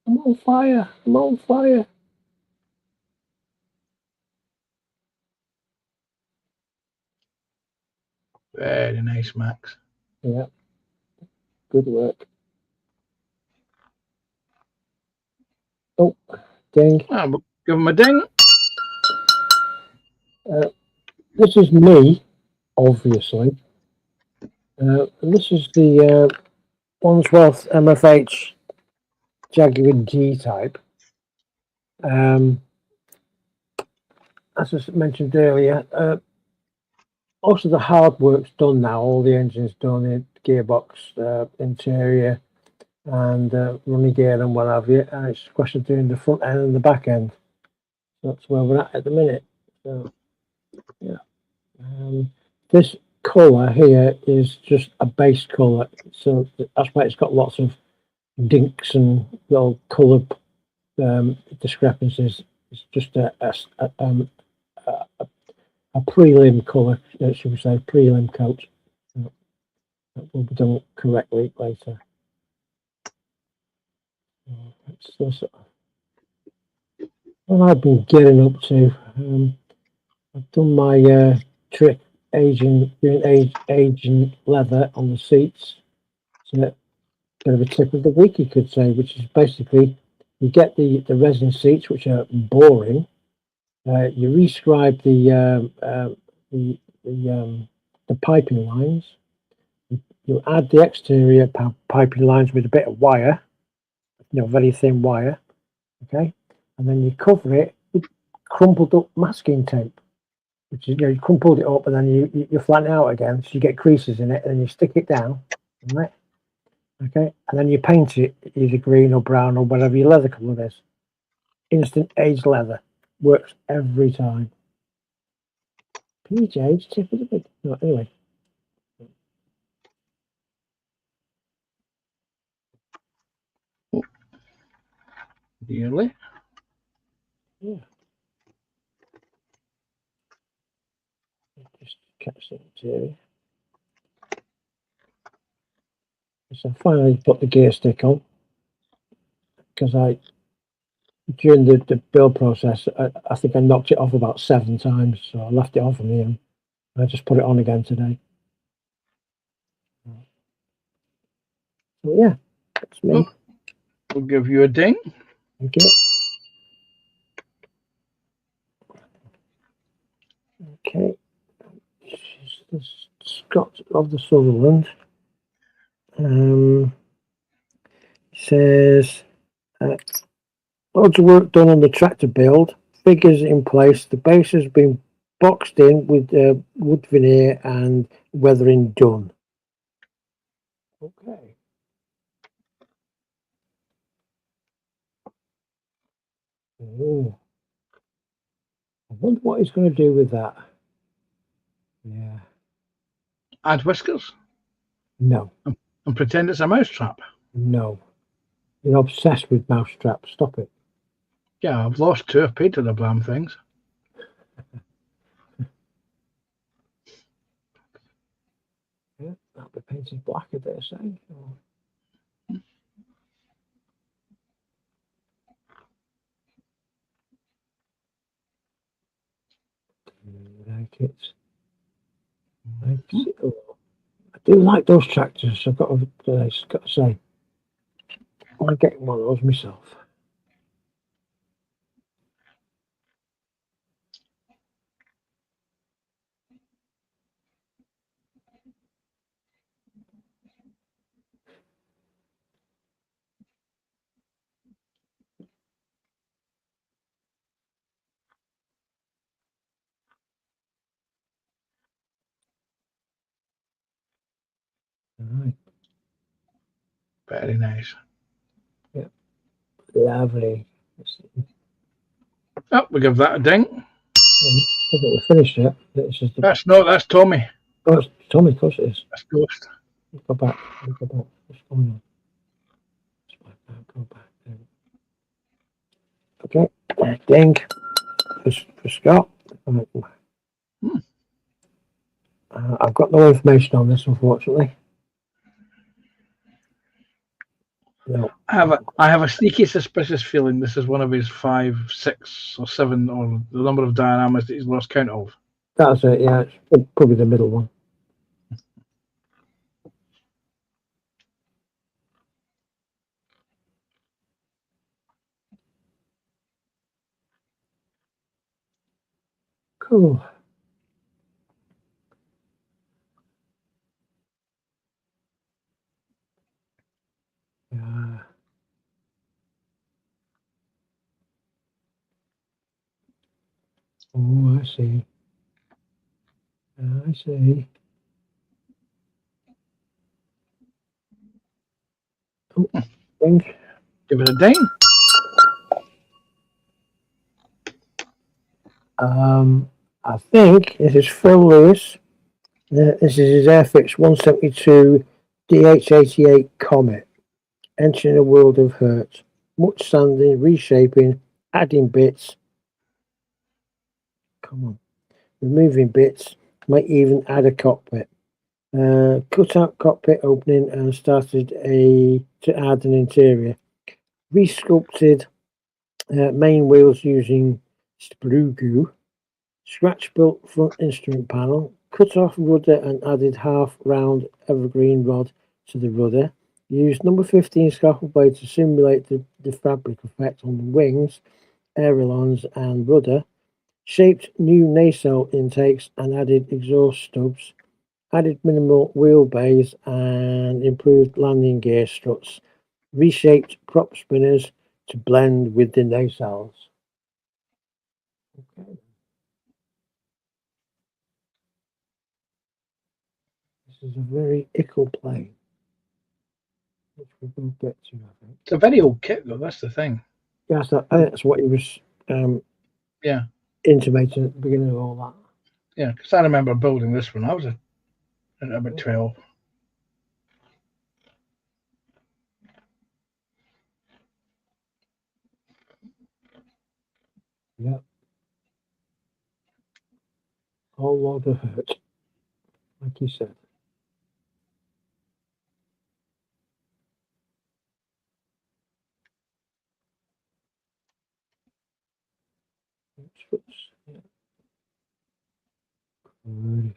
I'm on fire. I'm on fire. Very nice, Max. Yeah. Good work. Oh, ding. Give him a ding. This is me, obviously. And this is the Wandsworth MFH Jaguar G type. As I mentioned earlier, most of the hard work's done now. All the engines done, the gearbox, interior, and running gear and what have you. And it's a question of doing the front end and the back end. That's where we're at the minute. So, yeah. This colour here is just a base colour, so that's why it's got lots of dinks and little colour discrepancies. It's just a prelim colour, should we say, prelim coat. That will be done correctly later. What I've been getting up to, I've done my trick aging leather on the seats. So a bit of a tip of the week, you could say, which is basically you get the resin seats, which are boring. You rescribe the piping lines. You add the exterior piping lines with a bit of wire, very thin wire. Okay, and then you cover it with crumpled up masking tape, which is, you crumpled it up and then you flatten it out again, so you get creases in it, and then you stick it down, right? Okay, and then you paint it either green or brown or whatever your leather colour is. Instant aged leather works every time. PJ's tip of the big. No, anyway. Really? Yeah. Just catch the material. So I finally put the gear stick on because during the build process, I think I knocked it off about 7 times, so I left it off in the end. I just put it on again today. So yeah, that's me. Oh, we'll give you a ding. Thank you. Okay. The Scott of the Sutherland. Says loads of work done on the tractor build. Figures in place. The base has been boxed in with wood veneer and weathering done. Okay. Oh, I wonder what he's going to do with that. Yeah. Add whiskers No. and pretend it's a mousetrap. No. You're obsessed with mousetraps. Stop it. Yeah, I've lost 2. I've painted the damn things. Yeah, that'll be painted black, I dare say. Like it. I do like those tractors. I've got to say, I want to get one of those myself. All right. Very nice. Yeah. Lovely. Oh, we give that a ding. I think we're finished yet. That's Tommy. Oh, it's Tommy, of course it is. That's Ghost. Go back. What's going on? Go back. Okay. Ding. For Scott. I've got no information on this, unfortunately. No. I have a sneaky suspicious feeling this is one of his 5, 6, or 7, or the number of dioramas that he's lost count of. That's it, yeah. It's probably the middle one. Cool. Yeah. Oh, I see. I see. Oh, ding. Give it a ding. I think this is Phil Lewis. This is his Airfix 172 DH88 Comet. Entering a world of hurt. Much sanding, reshaping, adding bits. Come on. Removing bits. Might even add a cockpit. Cut out cockpit opening and started to add an interior. Resculpted main wheels using sprue glue. Scratch built front instrument panel. Cut off rudder and added half round evergreen rod to the rudder. Used number 15 scaffold blade to simulate the fabric effect on the wings, ailerons and rudder. Shaped new nacelle intakes and added exhaust stubs. Added minimal wheelbase and improved landing gear struts. Reshaped prop spinners to blend with the nacelles. Okay. This is a very ickle plane, which we will get to, I think. It's a very old kit, though. That's the thing. Yes, I think that's what he was Yeah. intimating at the beginning of all that. Yeah, because I remember building this when I was about 12. Yeah. Whole lot of hurt, like you said. Yeah. Good.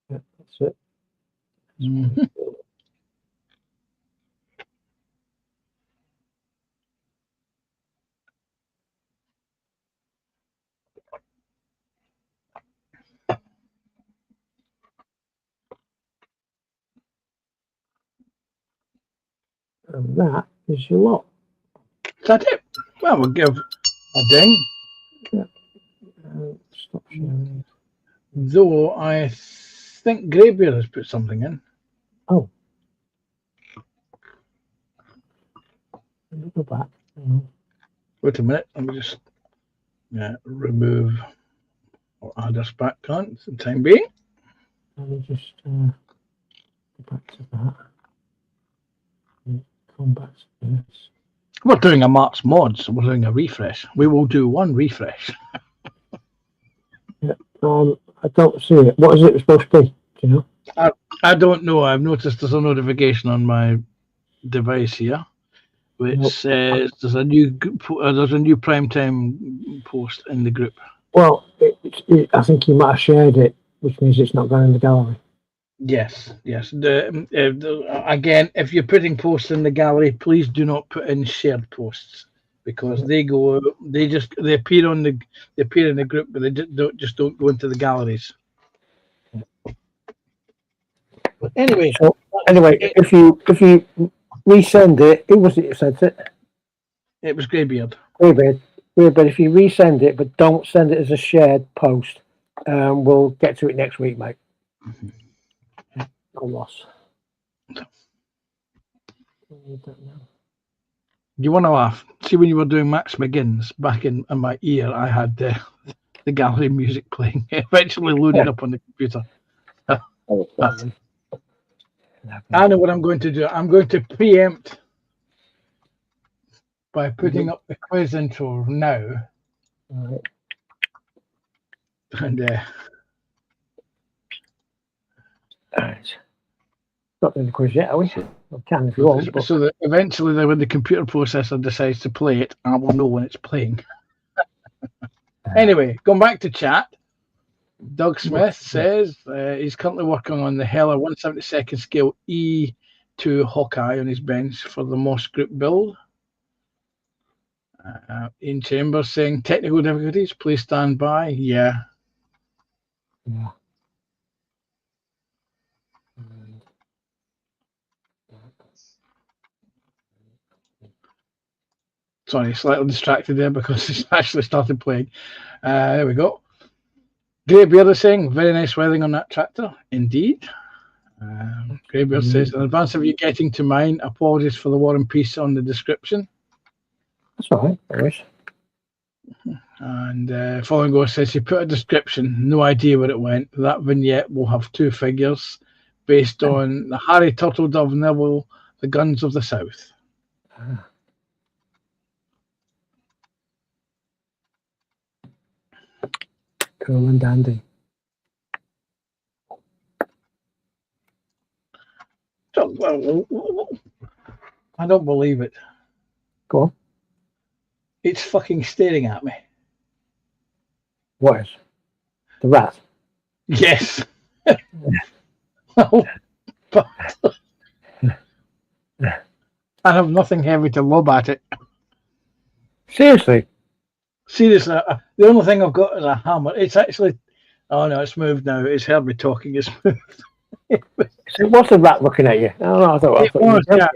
Yeah, that's it. Mhm. And that is your lot. Is that it? Well, we'll give a ding. Stop sharing. Though I think Greybeard has put something in. Oh. Go back. Wait a minute. Let me just remove or add us back on for the time being. Let me just go back to that. Come back to this. We're doing a Mark's mod, so we're doing a refresh. We will do one refresh. I don't see it. What is it supposed to be? Do you know? I don't know. I've noticed there's a notification on my device here, which says there's a new primetime post in the group. Well, I think you might have shared it, which means it's not going in the gallery. Yes. Again, if you're putting posts in the gallery, please do not put in shared posts because they appear in the group, but they don't go into the galleries. But anyway, if you resend it, who was it who sent it? It was Greybeard. Greybeard. But if you resend it, but don't send it as a shared post, we'll get to it next week, mate. Mm-hmm. No loss. You want to laugh? See, when you were doing Max McGinn's back in my ear, I had the gallery music playing. It eventually loaded up on the computer. I know what I'm going to do. I'm going to preempt by putting up the quiz intro now. Right. And Right. Not doing the quiz yet, are we? We can if you want. But... So that eventually, when the computer processor decides to play it, I will know when it's playing. Anyway, going back to chat, Doug Smith says he's currently working on the Heller 1/72 scale E2 Hawkeye on his bench for the Moss Group build. Ian Chambers saying technical difficulties, please stand by. Yeah. Sorry, slightly distracted there because it's actually started playing. There we go. Greybeard is saying, very nice weathering on that tractor. Indeed. Greybeard says, in advance of you getting to mine, apologies for the War and Peace on the description. That's all right. No worries. And Falling Ghost says, he put a description, no idea where it went. That vignette will have two figures based on the Harry Turtledove novel, The Guns of the South. Cool and dandy. I don't believe it. Go on. It's fucking staring at me. What is? The rat? Yes. But I have nothing heavy to lob at it. Seriously? Seriously, the only thing I've got is a hammer. It's actually, oh no, it's moved now. It's heard me talking. It's moved. So what's the rat looking at you? Oh, I It thought you were was, yeah.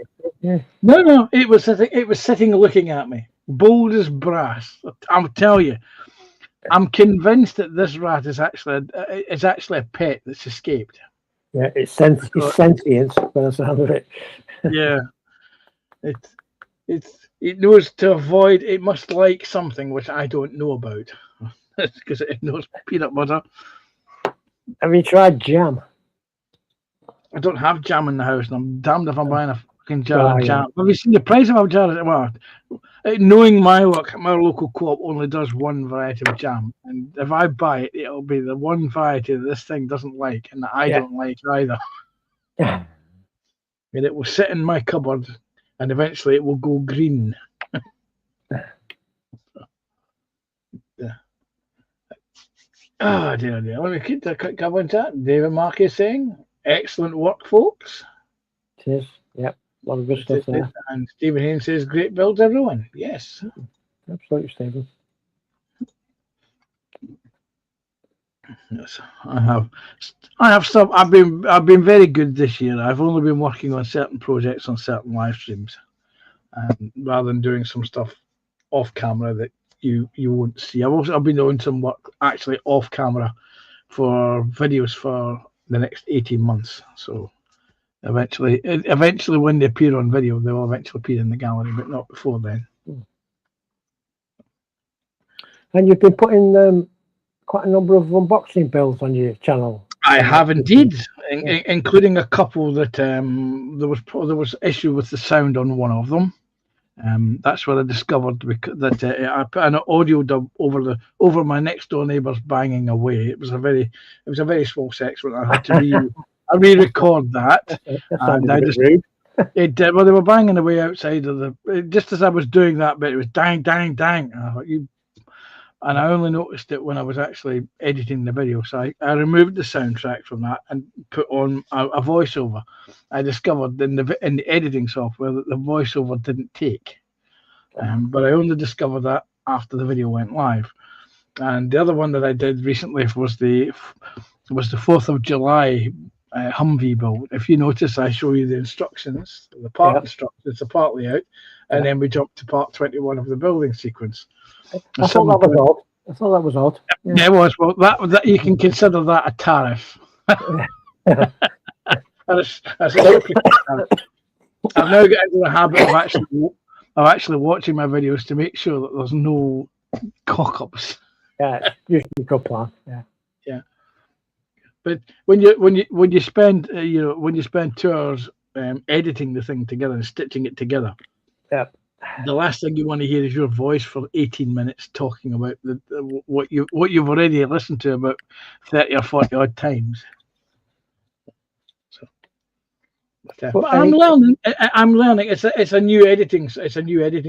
joking. No, it was sitting. It was sitting looking at me, bold as brass. I'll tell you. I'm convinced that this rat is actually a pet that's escaped. Yeah, it's Because, sentient by the sound of it. yeah, it's it knows to avoid. It must like something which I don't know about, because it knows peanut butter. Have you tried jam? I don't have jam in the house, and I'm damned if I'm buying a fucking jar Oh, of yeah. jam. Have you seen the price of a jar? Well, knowing my luck, my local co-op only does one variety of jam, and if I buy it, it'll be the one variety that this thing doesn't like, and that I Yeah. don't like either. Yeah. And it will sit in my cupboard, and eventually it will go green. Yeah. Oh dear. Let me keep the quick cover chat. David Mark is saying, excellent work, folks. It is. Yep. A lot of good stuff there. And Stephen Haynes says, great builds, everyone. Yes. Absolutely, Stephen. Yes, I have. I have some. I've been very good this year. I've only been working on certain projects on certain live streams, rather than doing some stuff off camera that you won't see. I've been doing some work actually off camera for videos for the next 18 months. So eventually when they appear on video, they will eventually appear in the gallery, but not before then. And you've been putting quite a number of unboxing builds on your channel. I have indeed, including a couple that there was issue with the sound on one of them. That's where I discovered that I put an audio dub over my next door neighbour's banging away. It was a very small section. I had to re-record that. And I just rude. It did. Well, they were banging away outside of just as I was doing that bit. It was dang, dang, dang. And I thought and I only noticed it when I was actually editing the video. So I removed the soundtrack from that and put on a voiceover. I discovered in the editing software that the voiceover didn't take. But I only discovered that after the video went live. And the other one that I did recently was the 4th of July Humvee build. If you notice, I show you the instructions, the part instructions, the part layout, and then we jump to part 21 of the building sequence. I thought that was odd. Yeah, it was. Well, that you can consider that a tariff. That's a tariff. I've now got into the habit of actually watching my videos to make sure that there's no cock-ups. Yeah, it's usually a good plan. Yeah. Yeah. But when you spend 2 hours editing the thing together and stitching it together, the last thing you want to hear is your voice for 18 minutes talking about what you've already listened to about 30 or 40 odd times. So, but I'm learning. It's a new editing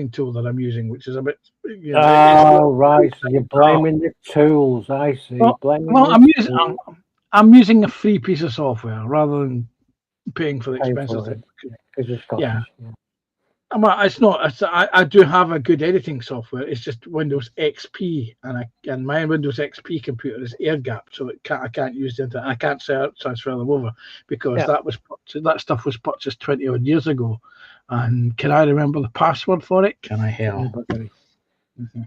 tool that I'm using, which is a bit. Right. So you're blaming the tools. I see. I'm using a free piece of software rather than paying for the expensive thing. Yeah. Well, it's not. I do have a good editing software. It's just Windows XP, and my Windows XP computer is air gapped, so I can't use the internet. I can't transfer them over because that stuff was purchased 20 odd years ago. And can I remember the password for it? Can I hell? Mm-hmm.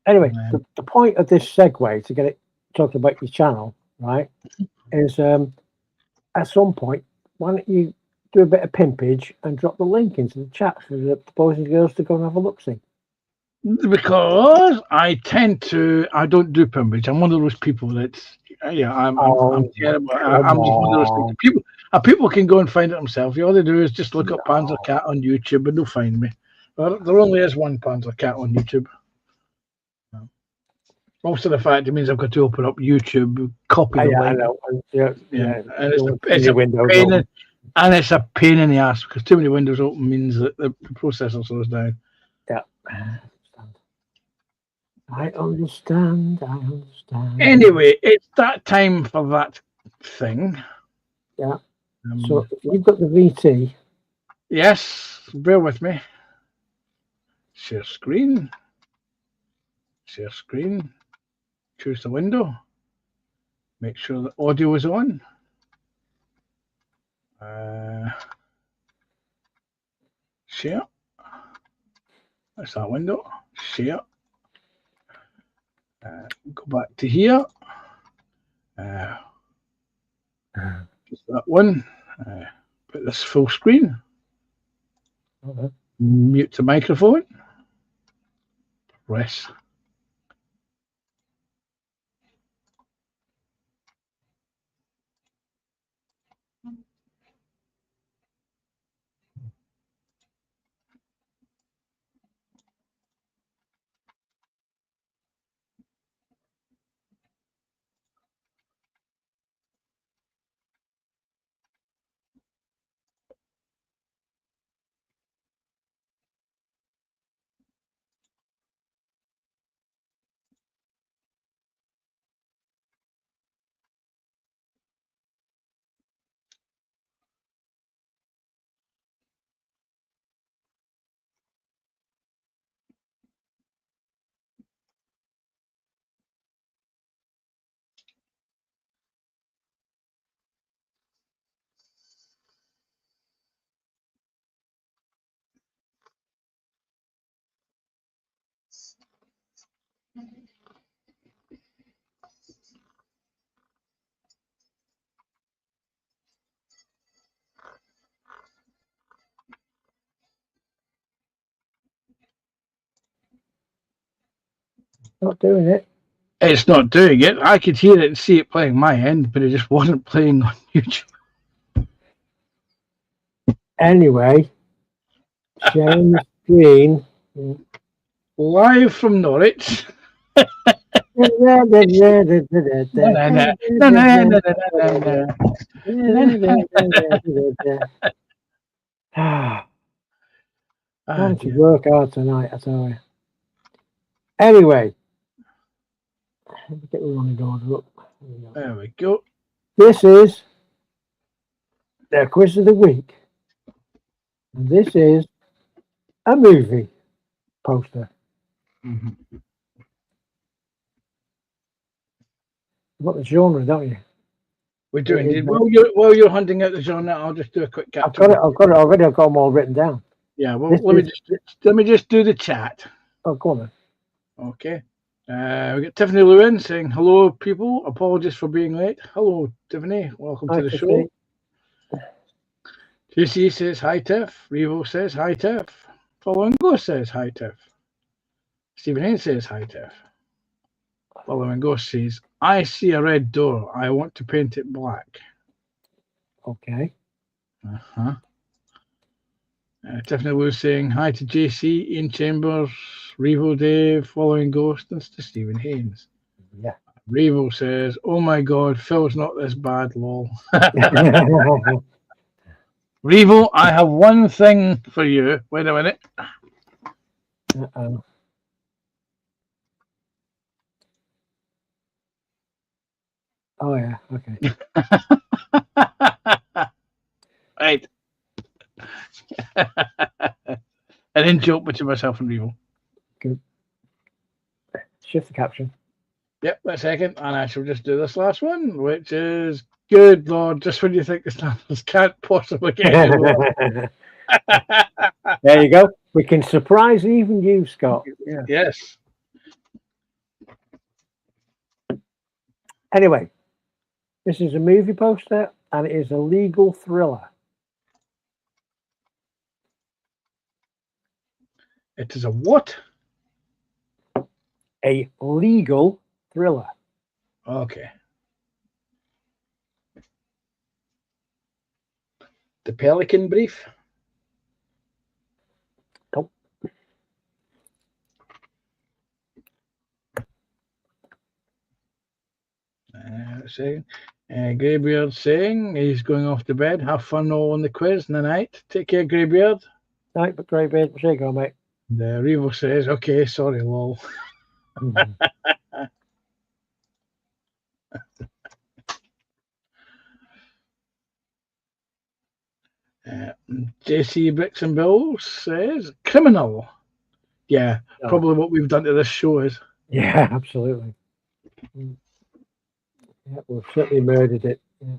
Anyway, the point of this segue to get it talking about your channel, right, is at some point, why don't you do a bit of pimpage and drop the link into the chat for the boys and girls to go and have a look-see? Because I don't do pimpage. I'm one of those people that's I'm terrible. I'm just one of those people. People can go and find it themselves. All they do is just look up Panzer Cat on YouTube and they'll find me. Well, there only is one Panzer Cat on YouTube. Most of the fact it means I've got to open up YouTube, copy the link. I know. And it's a pain in the ass because too many windows open means that the processor slows down. Yeah. I understand. Anyway, it's that time for that thing. Yeah. So you've got the VT. Yes. Bear with me. Share screen. Choose the window. Make sure the audio is on. Share. That's that window. Share. Go back to here. Just that one. Put this full screen. Okay. Mute the microphone. Press. Not doing it. It's not doing it. I could hear it and see it playing my end, but it just wasn't playing on YouTube. Anyway, sharing the screen. Live from Norwich. Time to work hard tonight, I tell you. Anyway, let me get the running order up. There we go. This is the quiz of the week. And this is a movie poster. Mm-hmm. You've got the genre, don't you? We're doing it. While you're hunting out the genre, I'll just do a quick catch. I've got it already. I've got them all written down. Yeah, well, let me just do the chat. Oh, go on then. Okay. We got Tiffany Lewin saying, hello, people. Apologies for being late. Hello, Tiffany. Welcome to the show. JC says, hi, Tiff. Revo says, hi, Tiff. Following Ghost says, hi, Tiff. Stephen Haynes says, hi, Tiff. Following Ghost says, I see a red door. I want to paint it black. Okay. Uh-huh. Tiffany Lou saying hi to JC, Ian Chambers, Revo Dave, Following Ghost, and to Stephen Haynes. Yeah. Revo says, oh my god, Phil's not this bad, lol. Revo, I have one thing for you. Wait a minute. Uh-oh. Oh, yeah. Okay. Right. I didn't joke between myself and Revo. Good. Shift the caption. Yep, a second. And I shall just do this last one, which is, good Lord, just when you think the standards can't possibly get any lower. There you go. We can surprise even you, Scott. Yeah. Yes. Anyway, this is a movie poster and it is a legal thriller. It is a what? A legal thriller. Okay. The Pelican Brief. Nope. Greybeard saying he's going off to bed. Have fun all on the quiz in the night. Take care, Greybeard. Night, but Greybeard. There you go, mate. The Revo says, okay, sorry, lol. JC Bricks and Bills says, criminal. Yeah, probably what we've done to this show is. Yeah, absolutely. Yeah, we've certainly murdered it. Yeah.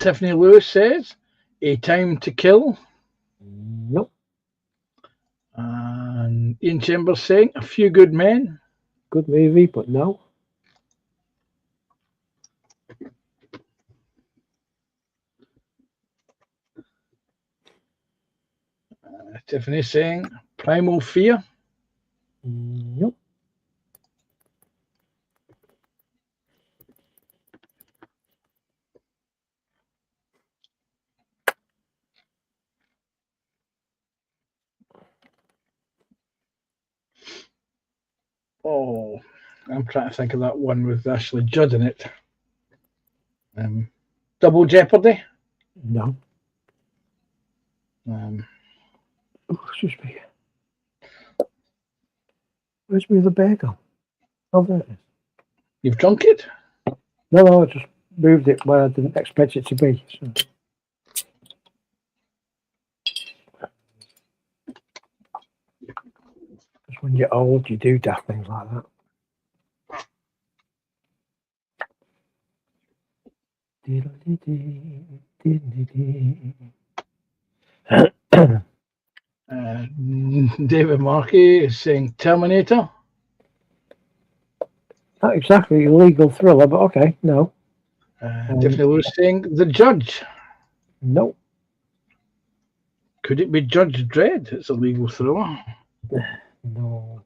Tiffany Lewis says, A Time to Kill. Nope. And Ian Chambers saying, A Few Good Men. Good movie, but no. Tiffany saying, Primal Fear. Nope. Oh, I'm trying to think of that one with Ashley Judd in it. Double Jeopardy. No. Oh, excuse me. Where's me the bagel? Oh, there it is. You've drunk it? No, I just moved it where I didn't expect it to be. So. Because when you're old, you do daft things like that. David Markey is saying Terminator. Not exactly a legal thriller, but okay, no. Tiffany Lewis saying The Judge. No. Could it be Judge Dredd? It's a legal thriller. No.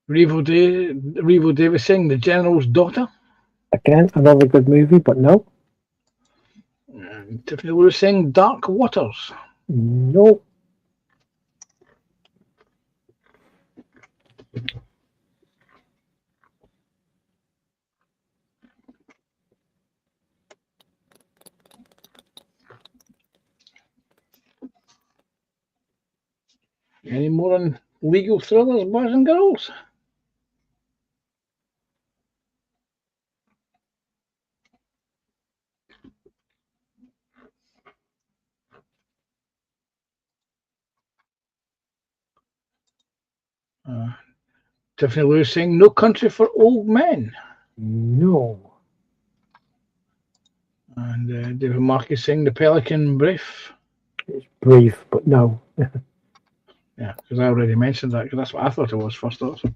Revo Davis saying The General's Daughter. Again, another good movie, but no. Tiffany Lewis saying Dark Waters. No. Any more on legal thrillers, boys and girls? Tiffany Lewis saying No Country for Old Men. No. And David Markey saying The Pelican Brief. It's brief, but no. Yeah, because I already mentioned that, because that's what I thought it was first also.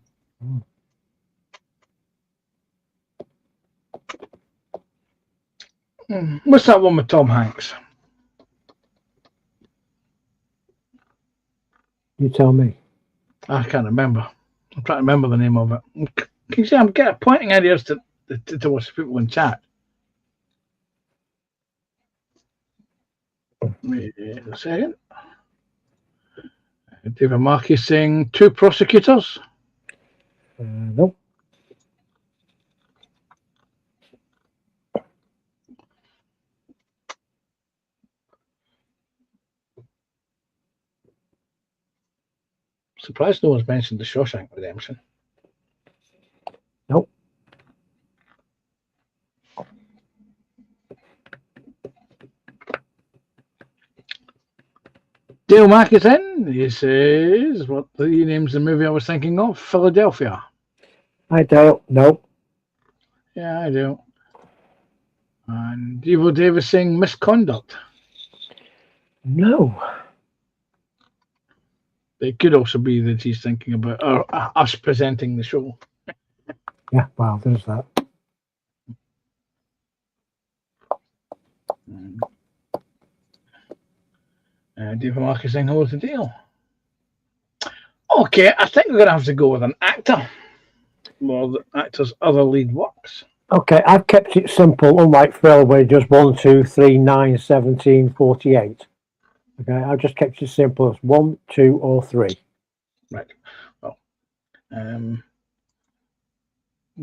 What's that one with Tom Hanks? You tell me. I can't remember. I'm trying to remember the name of it. Can you see I'm getting pointing ideas towards people in chat? Wait a second. David Markey saying Two Prosecutors. Nope. Surprised no one's mentioned The Shawshank Redemption. Nope. Dale Mack is in. He says, what the name's the movie I was thinking of? Philadelphia. Hi, Dale. Nope. Yeah, I do. And Evo Davis saying Misconduct. No. It could also be that he's thinking about us presenting the show. Yeah, well, there's that. David Mark is saying hello to Dale. Okay, I think we're going to have to go with an actor. Well, the actor's other lead works. Okay, I've kept it simple, unlike Phil, where just 1, 2, 3, 9, 17, 48. Okay, I've just kept it simple as 1, 2, or 3. Right. Well,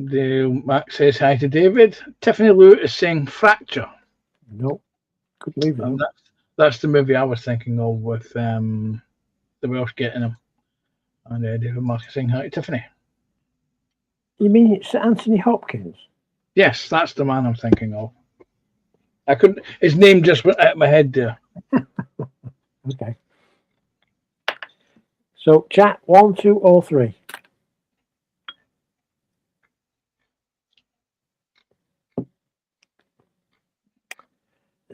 Dale Mac says hi to David. Tiffany Lou is saying Fracture. Nope. Good movie. And that's the movie I was thinking of with the Welsh getting him. And David Mark is saying hi to Tiffany. You mean it's Anthony Hopkins? Yes, that's the man I'm thinking of. I couldn't. His name just went out of my head there. Okay. So, chat 1, 2, or 3.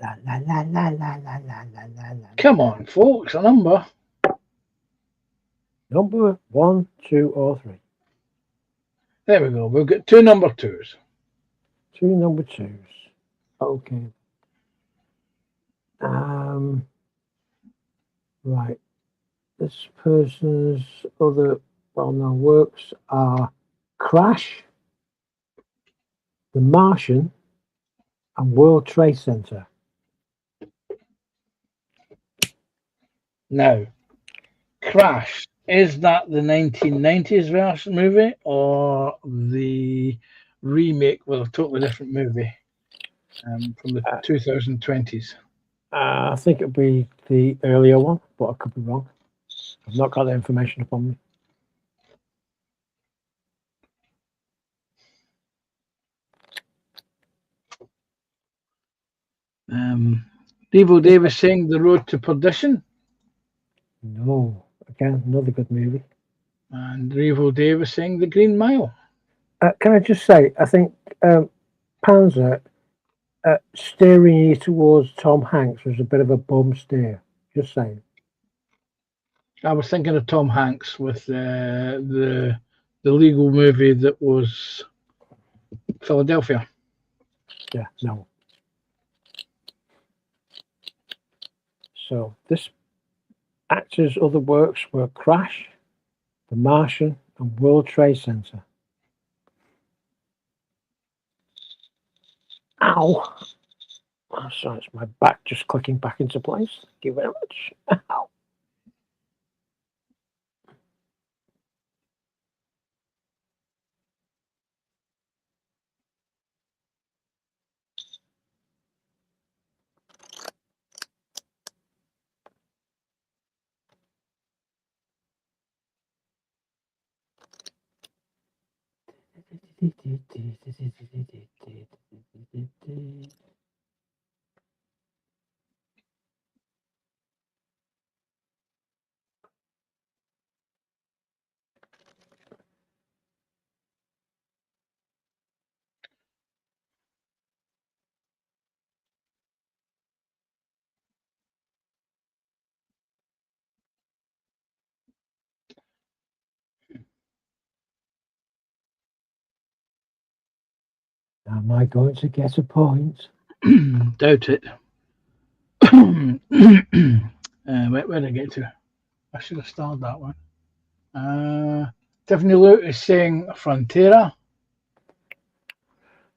La la la la la la la la la la. Come on, folks, a number. Number 1, 2, or 3. There we go. We've got 2 number 2s. 2 number 2s. Okay. Right. This person's other well-known works are Crash, The Martian, and World Trade Center. Now, Crash, is that the 1990s version movie or the remake with a totally different movie from the 2020s? I think it'll be the earlier one, but I could be wrong. I've not got the information upon me. Devo Davis saying The Road to Perdition. No, again, another good movie. And Revo Davis saying The Green Mile. Can I just say, I think Panzer steering you towards Tom Hanks was a bit of a bum steer. Just saying. I was thinking of Tom Hanks with the legal movie that was Philadelphia. Yeah, no. So this actor's other works were Crash, The Martian, and World Trade Center. Ow! Oh, sorry, it's my back just clicking back into place. Thank you very much. Ow. Am I going to get a point? Doubt it. Where did I get to? I should have started that one. Tiffany Lou is saying Frontera.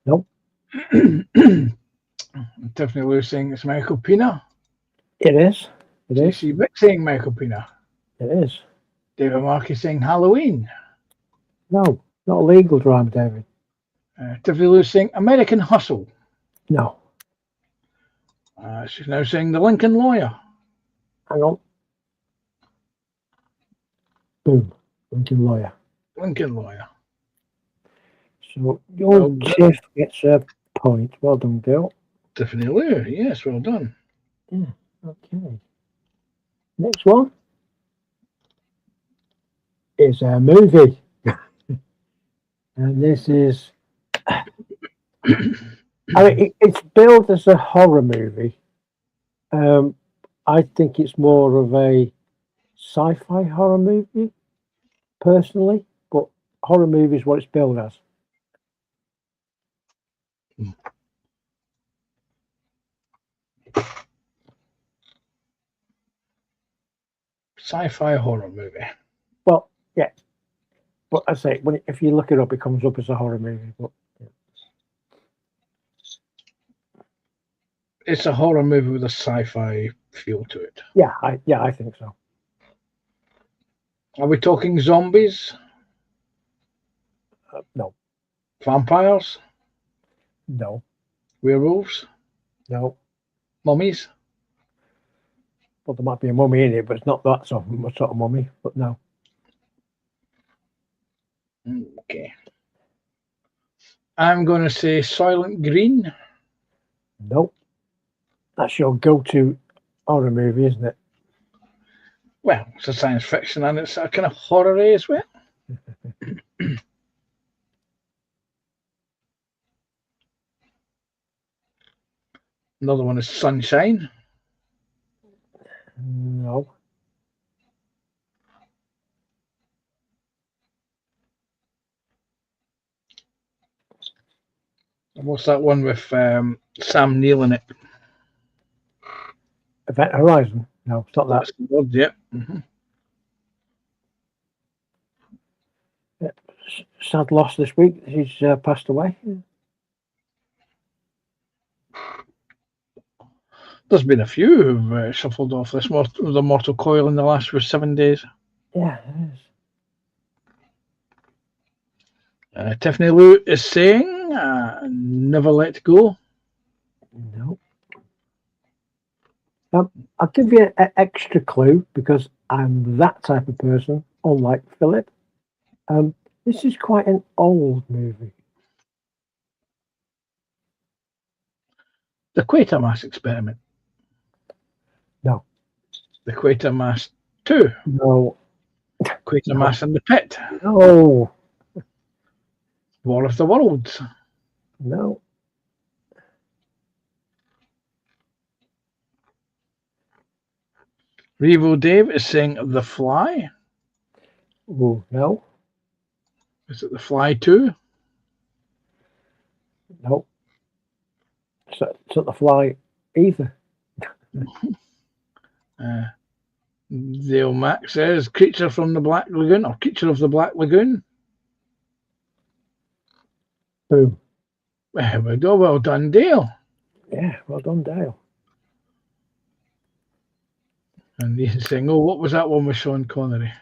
Nope. Tiffany Lou saying it's Michael Pena. It is. It is. JC Vick saying Michael Pena. It is. David Markey saying Halloween. No, not a legal drama, David. Tiffany Lou saying American Hustle. No. She's now saying The Lincoln Lawyer. Hang on. Boom. Lincoln Lawyer. Lincoln Lawyer. So your chief gets a point. Well done, Bill. Tiffany Lou. Yes, well done. Yeah. Okay. Next one is a movie. And this is, I mean, it's billed as a horror movie. I think it's more of a sci-fi horror movie, personally, but horror movie is what it's billed as. Sci-fi horror movie. Well, yeah. But I say, if you look it up, it comes up as a horror movie. But yeah. It's a horror movie with a sci-fi feel to it. Yeah, I think so. Are we talking zombies? No. Vampires? No. Werewolves? No. Mummies? Well, there might be a mummy in it, but it's not that sort of mummy. But no. Okay. I'm going to say Soylent Green. Nope. That's your go-to horror movie, isn't it? Well, it's a science fiction and it's a kind of horror as well. Another one is Sunshine. No. What's that one with Sam Neill in it? Event Horizon. No, it's not that. That's the word, yeah. Mhm. Sad loss this week. He's passed away. There's been a few who've shuffled off the mortal coil in the last 7 days. Yeah, it is. Tiffany Lou is saying, never let go. No. I'll give you an extra clue because I'm that type of person, unlike Philip. This is quite an old movie. The Quatermass Experiment. No. The Quatermass 2. No. Quatermass in the Pit. No. War of the Worlds. No. Revo Dave is saying The Fly. Ooh, no. Is it The Fly 2? No. It's not The Fly either. Dale Mac says Creature from the Black Lagoon or Creature of the Black Lagoon. Boom. There we go. Well done, Dale. Yeah, well done, Dale. And he's saying, oh, what was that one with Sean Connery?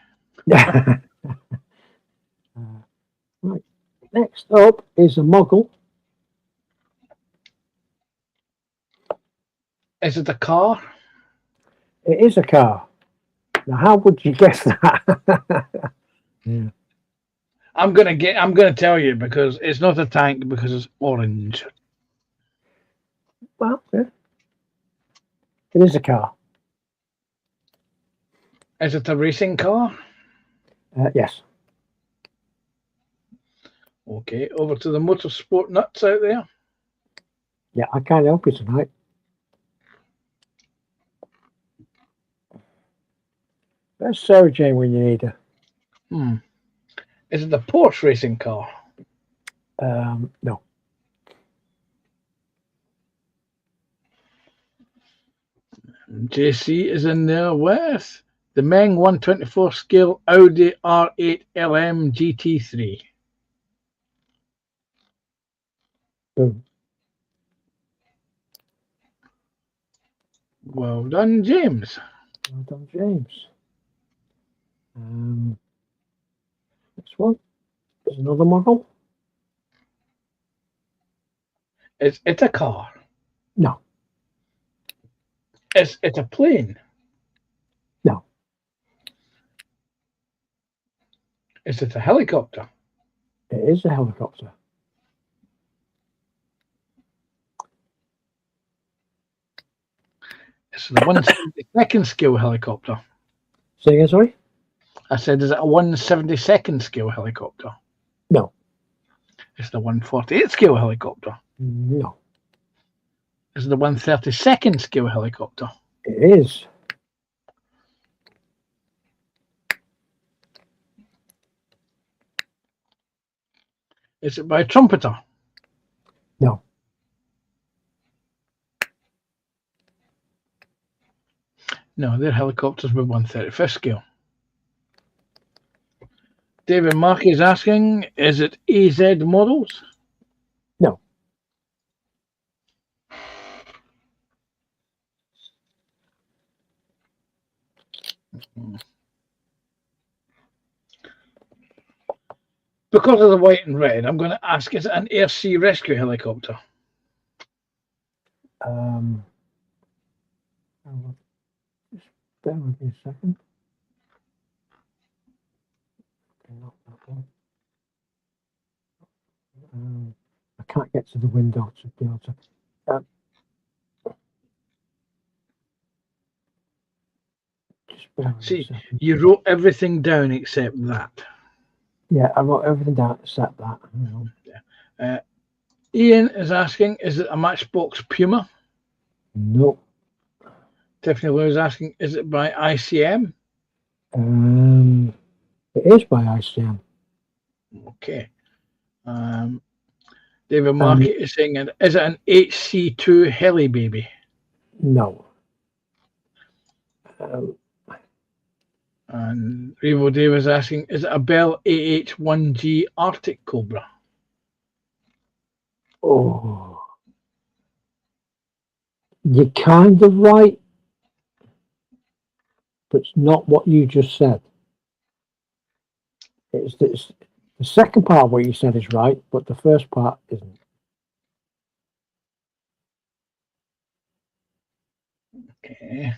Right. Next up is a Muggle. Is it a car? It is a car. Now, how would you guess that? Yeah. I'm gonna tell you because it's not a tank because it's orange. Well, yeah. It is a car. Is it a racing car? Yes. Okay, over to the motorsport nuts out there. Yeah, I can't help you tonight. There's Sarah Jane when you need her. Is it a Porsche racing car? No. JC is in there with the Meng 124 scale Audi R8 LM GT3. Boom. Well done, James. Well done, James. Next one is another Muggle. Is it a car? No. Is it a plane? No. Is it a helicopter? It is a helicopter. It's the 172nd scale helicopter. Say again, sorry? I said, is it a 172nd scale helicopter? No. It's the 148 scale helicopter. No. Is it the 132nd scale helicopter? It is. Is it by a trumpeter? No. No, they're helicopters with 135th scale. David Markey is asking, is it AZ models? No. Because of the white and red, I'm going to ask, is it an air sea rescue helicopter? Just bear with me a second. Not that one. can't get to the window to be able to. Just bear with me a See, second. you wrote everything down except that. Yeah, I wrote everything down except that. You know. Ian is asking, is it a Matchbox Puma? Nope. Tiffany Lou is asking, is it by ICM? It is by ICM. Okay. David Market is saying, is it an HC2 Heli baby? No. And Revo Dave is asking, is it a Bell AH1G Arctic Cobra? Oh. You're kind of right, but it's not what you just said. It's the second part of what you said is right, but the first part isn't. Okay.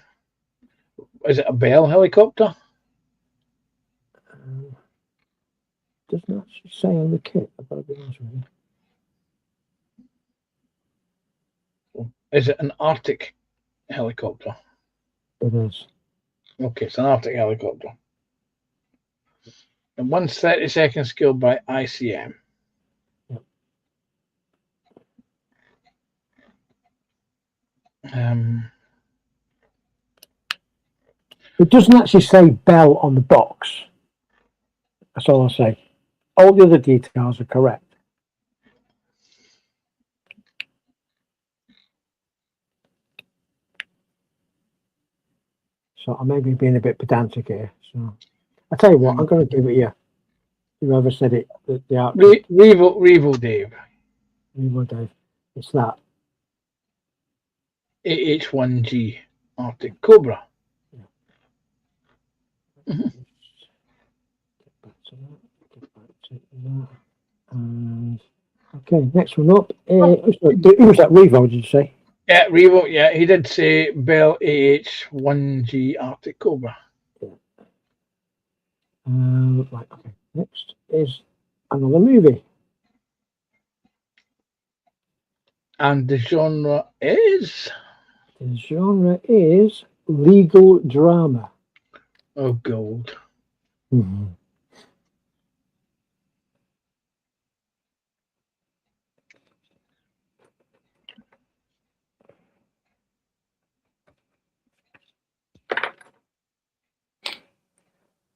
Is it a Bell helicopter? Doesn't actually say on the kit, I've got to be honest with you. Is it an Arctic helicopter? It is. Okay, it's an Arctic helicopter. And 1 30-second skill by ICM. Yep. It doesn't actually say Bell on the box. That's all I'll say. All the other details are correct. So I may be being a bit pedantic here. So I tell you what, I'm going to give it you. Whoever said it, the art. Revo Dave. Revo Dave. It's that. AH1G Arctic Cobra. Yeah. Mm-hmm. Get back to that. And okay, next one up. Who was that? Revo, did you say? Yeah, Revo. Yeah, he did say Bell AH1G Arctic Cobra. Yeah. Right. Okay. Next is another movie. And the genre is? The genre is legal drama. Oh, gold. Mm-hmm.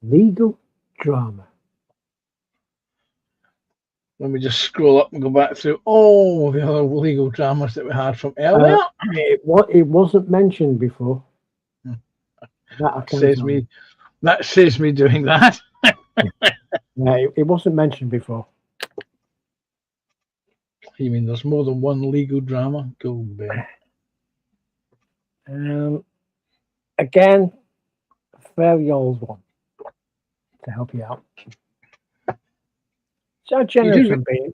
Legal drama. Let me just scroll up and go back through all the other legal dramas that we had from earlier. It wasn't mentioned before. That saves me doing that. Yeah, it wasn't mentioned before. You mean there's more than one legal drama? Gold, Ben. Again, a very old one to help you out. So generous and being,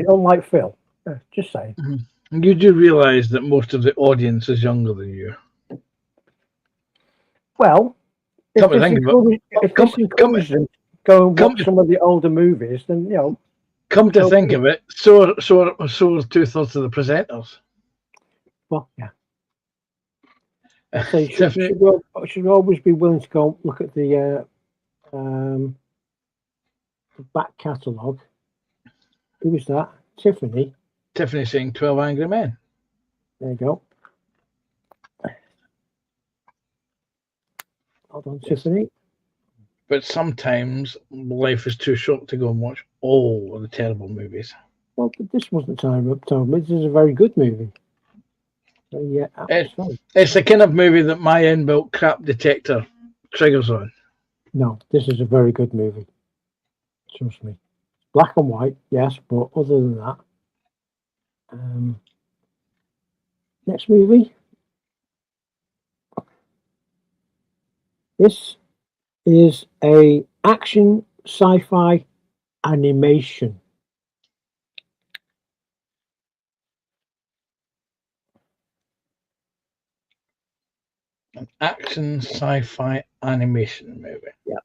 unlike Phil. Just saying. You do realise that most of the audience is younger than you. Well, if this encourages them to go and watch some of the older movies, then you know. Come to think of it, so are 2/3 of the presenters. Well, yeah. So you should always be willing to go look at the back catalogue. Who was that? Tiffany. Tiffany saying 12 Angry Men. There you go. Hold on, Tiffany. But sometimes life is too short to go and watch all of the terrible movies. Well, this wasn't time. This is a very good movie. So, yeah, it's the kind of movie that my inbuilt crap detector triggers on. No, this is a very good movie. Trust me. Black and white, yes, but other than that. Next movie. This is a action sci-fi animation. An action sci-fi animation movie. Yeah.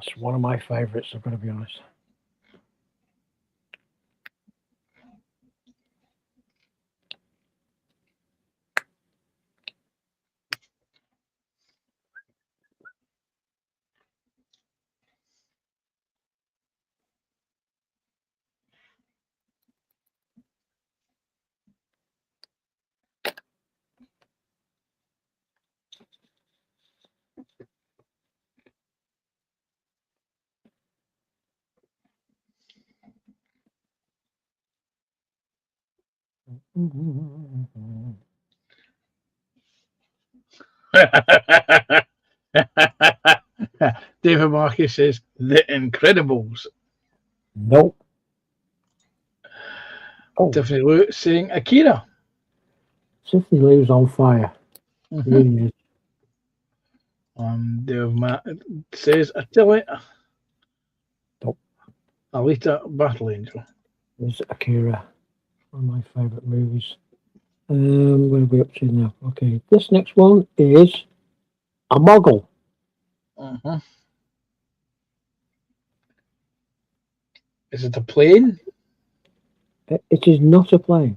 That's one of my favourites, I've got to be honest. David Marcus says The Incredibles. Nope. Oh, Tiffany Lou saying Akira. Tiffany Lou's on fire. Mm-hmm. Really is. Dave Matt says Attila. Nope. Alita Battle Angel. There's Akira. One of my favourite movies. Where are we up to now? Okay, this next one is a Moggle. Mm-hmm. Is it a plane? It is not a plane.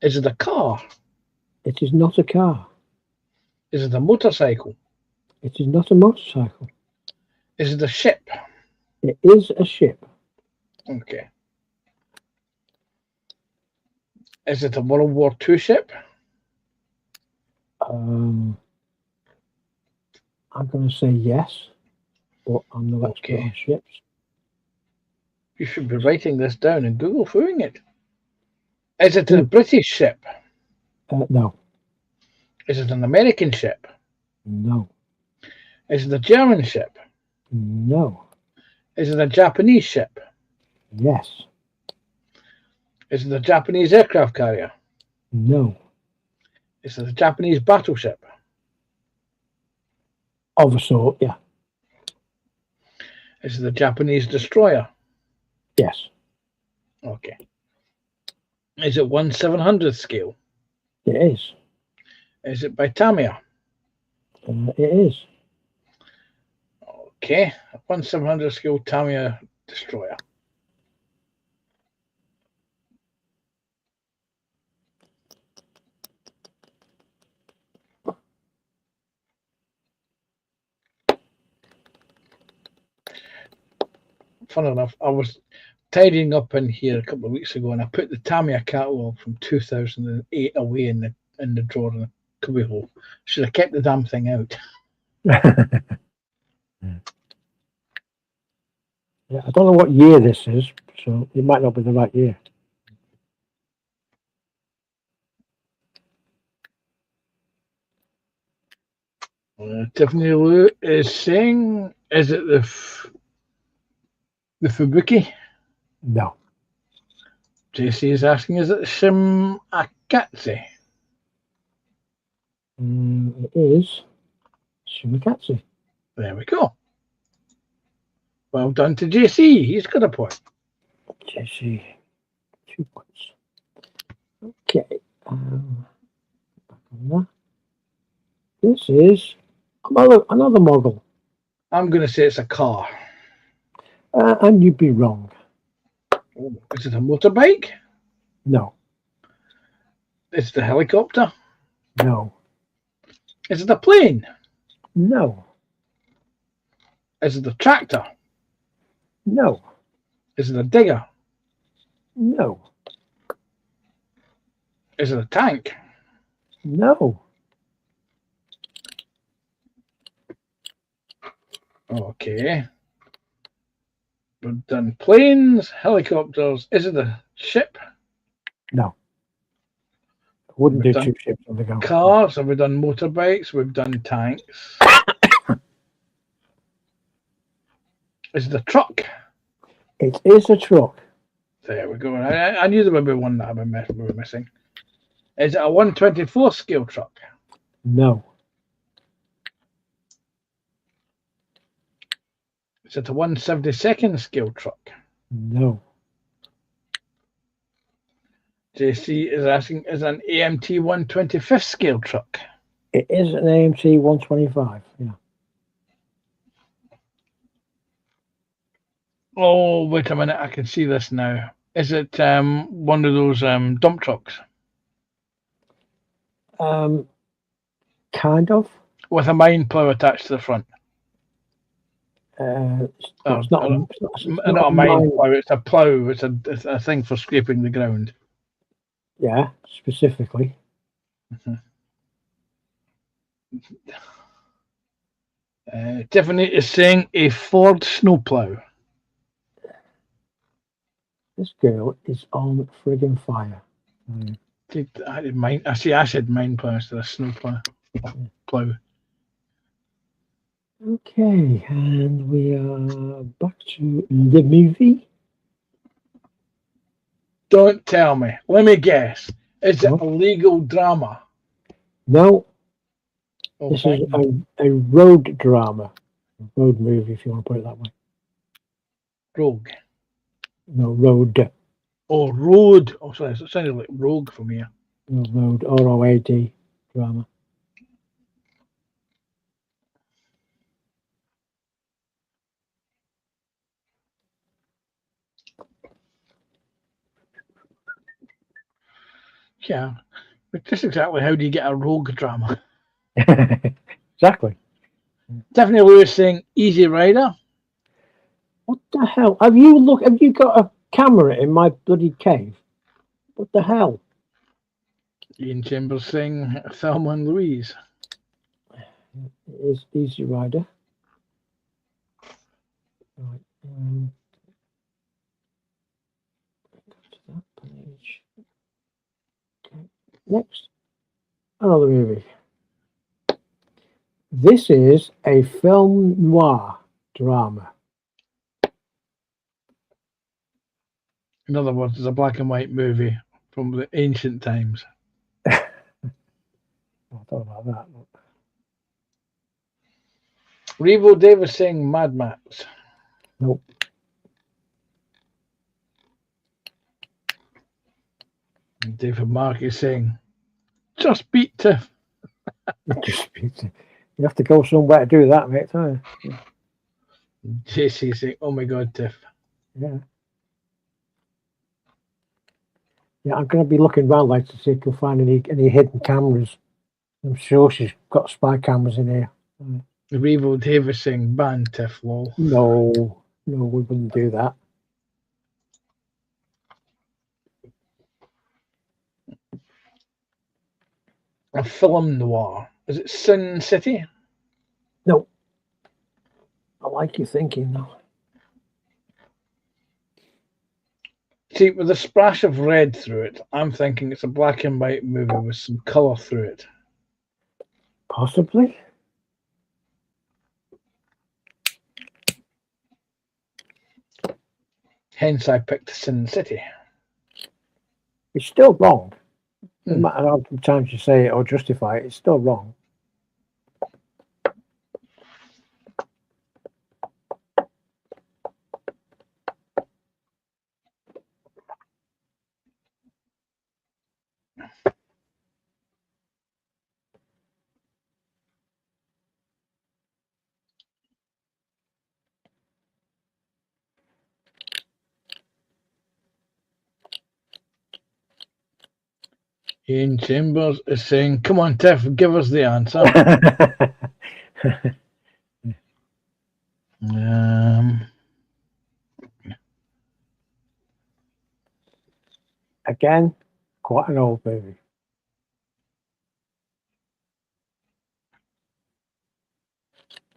Is it a car? It is not a car. Is it a motorcycle? It is not a motorcycle. Is it a ship? It is a ship. Okay. Is it a World War II ship? I'm going to say yes, but I'm no expert on ships. You should be writing this down and Google viewing it. Is it a British ship? No. Is it an American ship? No. Is it a German ship? No. Is it a Japanese ship? Yes. Is it a Japanese aircraft carrier? No. Is it a Japanese battleship? Of a sort, yeah. Is it a Japanese destroyer? Yes. Okay. Is it 1/700th scale? It is. Is it by Tamiya? It is. Okay. 1/700th scale Tamiya destroyer. Fun enough, I was tidying up in here a couple of weeks ago and I put the Tamiya catalogue from 2008 away in the drawer in the cubbyhole. Should have kept the damn thing out. Yeah, I don't know what year this is, so it might not be the right year. Tiffany Lou is saying, is it the Fubuki? No. JC is asking, is it Shimakaze? It is Shimakaze. There we go. Well done to JC. He's got a point. JC, 2 points. Okay. Back on that. This is another Moggle. I'm going to say it's a car. And you'd be wrong. Oh, is it a motorbike? No. Is it a helicopter? No. Is it a plane? No. Is it a tractor? No. Is it a digger? No. Is it a tank? No. Okay. We've done planes, helicopters. Is it a ship? No. I wouldn't do 2 ships on the go. Cars. Have we done motorbikes? We've done tanks. Is it a truck? It is a truck. There we go. I knew there would be one that we were missing. Is it a 1/24 scale truck? No. Is it a 1/72nd scale truck? No. JC is asking, is it an AMT 1/25th scale truck? It is an AMT 125. Yeah. Oh, wait a minute. I can see this now. Is it one of those dump trucks Kind of. with a mine plow attached to the front? It's not. It's Not not a a mine mine. plow. It's a plow. It's a thing for scraping the ground. Yeah, specifically. Tiffany is saying a Ford snowplow. This girl is on friggin' fire. I see. I said mine plow instead of snowplow. Plow. Okay, and we are back to the movie. Don't tell me. Let me guess. Is it What? a legal drama? No, this Okay. is a road drama. Road movie, if you want to put it that way. Rogue. No, road. Oh, road. Oh, sorry. It sounded like rogue from here. No, road. R-O-A-D drama. Yeah. But just exactly how do you get a rogue drama? Exactly. Tiffany Lewis saying Easy Rider. What the hell? Have you got a camera in my bloody cave? What the hell? Ian Chambers saying Thelma and Louise. It is Easy Rider. Right. Go to that page. Okay. Next, another movie. This is a film noir drama. In other words, it's a black and white movie from the ancient times. I thought about that. Revo Davis saying Mad Max. Nope. And David Mark is saying Just Beat Tiff. You have to go somewhere to do that, mate. Don't you? JC saying, Oh my God, Tiff. Yeah. Yeah, I'm going to be looking around like to see if I can find any hidden cameras. I'm sure she's got spy cameras in here. Revo Davis saying Ban Tiff, lol. No, we wouldn't do that. A film noir. Is it Sin City? No. I like you thinking, though. See, with a splash of red through it, I'm thinking it's a black and white movie with some colour through it. Possibly. Hence, I picked Sin City. It's still wrong. No matter how many times you say it or justify it, it's still wrong. Ian Chambers is saying, Come on, Tiff, give us the answer. Again, quite an old movie.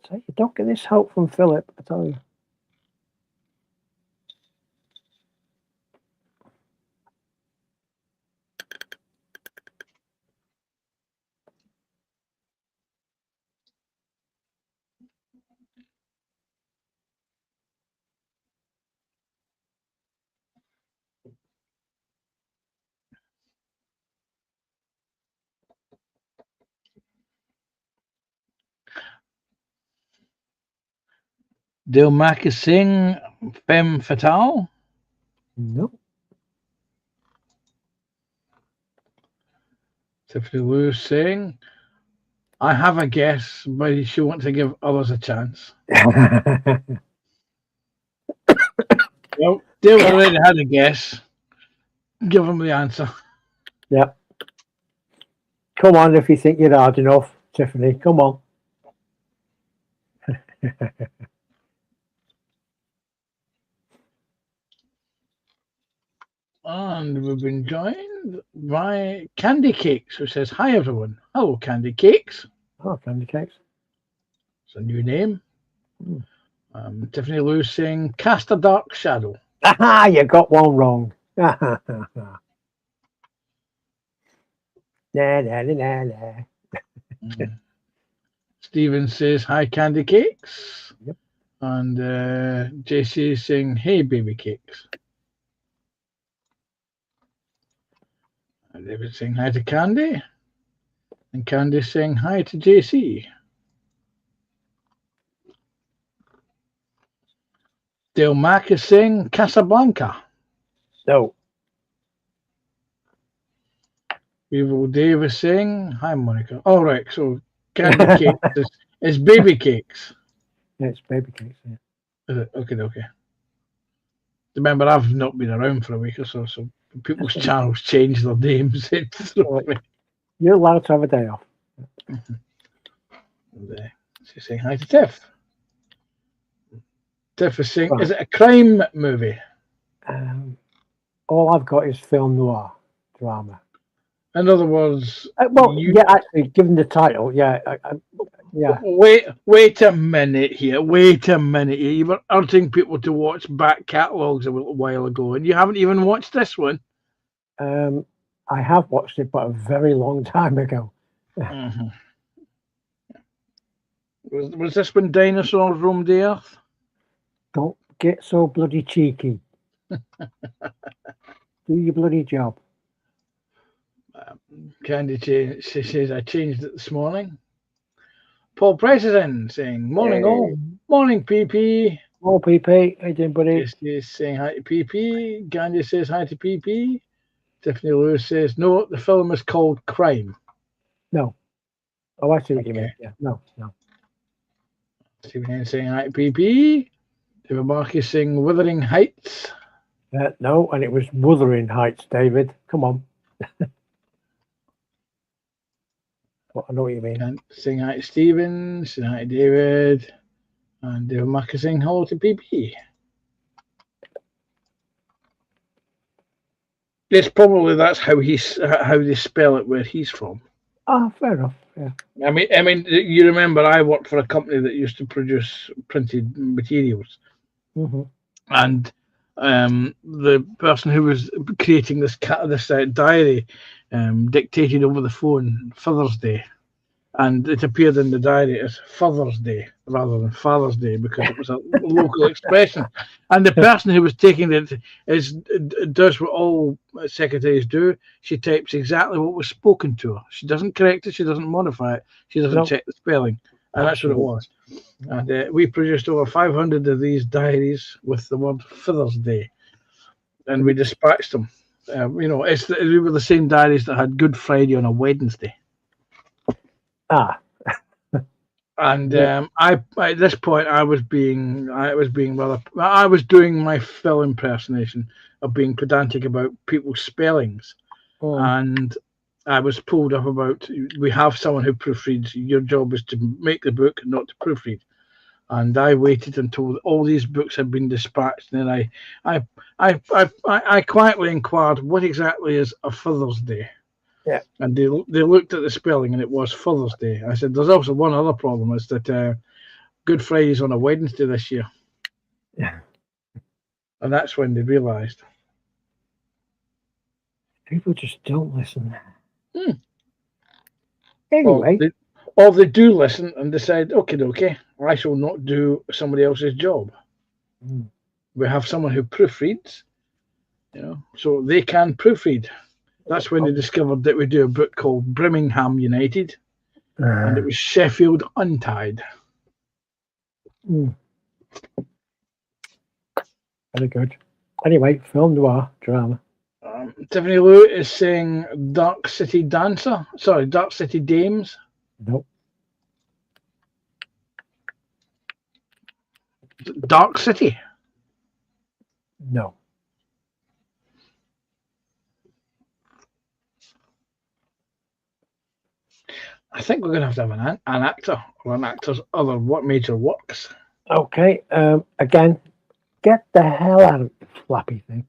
So you don't get this help from Philip, I tell you. Dale Mack is saying Femme Fatale. No. Tiffany Lewis saying, I have a guess, but she wants to give others a chance. Well, Dale's already had a guess. Give him the answer. Yeah. Come on, if you think you're hard enough, Tiffany. Come on. And we've been joined by Candy Cakes, who says, "Hi everyone." Hello, Candy Cakes. Oh, Candy Cakes. It's a new name. Tiffany Lou saying, "Cast a dark shadow." Aha, you got one wrong. Na, na, na, na, na. Stephen says, "Hi, Candy Cakes." Yep. And JC is saying, "Hey, baby cakes." And David's saying hi to Candy. And Candy's saying hi to JC. Dale Mack is saying Casablanca. No. Evil Dave is saying hi, Monica. All right, so Candy Cakes is baby cakes. Yeah, it's baby cakes. Yeah. Is it? Okay. Remember, I've not been around for a week or so people's channels change their names. You're allowed to have a day off. And, she's saying hi to Tiff. Tiff is saying, is it a crime movie? All I've got is film noir drama. In other words, yeah, actually, given the title, yeah. Yeah. Wait a minute here. You were urging people to watch back catalogues a little while ago, and you haven't even watched this one. I have watched it, but a very long time ago. Mm-hmm. Was this when dinosaurs roamed the earth? Don't get so bloody cheeky. Do your bloody job. Candy she says, "I changed it this morning." Paul Price is in saying, "Morning all." Morning, PP. More PP. How you doing, buddy? She's saying hi to PP. Candy says hi to PP. Tiffany Lewis says, "No, the film is called Crime." No. Oh, I see what you mean. Yeah. No. Stephen Hen saying hi to PP. David Mark is saying Wuthering Heights. No, and it was Wuthering Heights, David. Come on. Well, I know what you mean. And saying hi to Stephen, saying hi to David. And David Mark is saying hello to PP. It's probably that's how they spell it where he's from. Ah, fair enough. Yeah. I mean, you remember I worked for a company that used to produce printed materials, and the person who was creating this diary dictated over the phone Father's Day, and it appeared in the diary as Father's Day rather than Father's Day because it was a local expression. And the person who was taking it does what all secretaries do. She types exactly what was spoken to her. She doesn't correct it. She doesn't modify it. She doesn't check the spelling. And that's what it was. And we produced over 500 of these diaries with the word Father's Day. And we dispatched them. We were the same diaries that had Good Friday on a Wednesday. And I at this point I was doing my Phil impersonation of being pedantic about people's spellings, and I was pulled up about we have someone who proofreads. Your job is to make the book, not to proofread. And I waited until all these books had been dispatched, and then I quietly inquired what exactly is a Father's Day. Yeah. And they looked at the spelling, and it was Father's Day. I said, "There's also one other problem: is that Good Friday's on a Wednesday this year." Yeah. And that's when they realised. People just don't listen. Anyway, or they do listen and decide, okay, I shall not do somebody else's job. We have someone who proofreads, so they can proofread. That's when they discovered that we do a book called Birmingham United, and it was Sheffield Untied. Very good. Anyway, film noir drama. Tiffany Lou is saying Dark City Dancer. Sorry, Dark City Dames. Nope. Dark City. No. I think we're going to have an actor or an actor's other major works. Okay. Again, get the hell out of the flappy thing.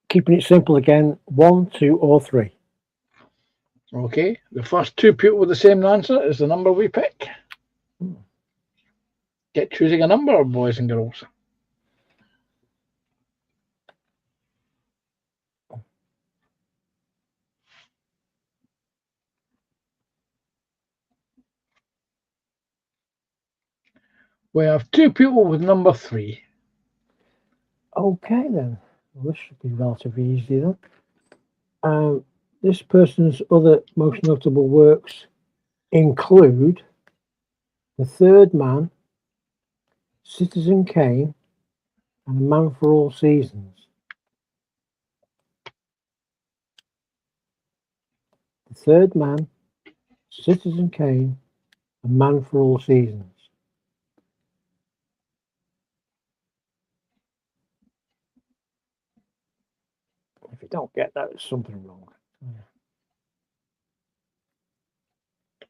Keeping it simple again. 1, 2, or 3. Okay. The first two people with the same answer is the number we pick. Get choosing a number, boys and girls. We have two people with number 3. Okay then. Well, this should be relatively easy then. This person's other most notable works include The Third Man, Citizen Kane, and A Man for All Seasons. The Third Man, Citizen Kane, A Man for All Seasons. If you don't get that, there's something wrong.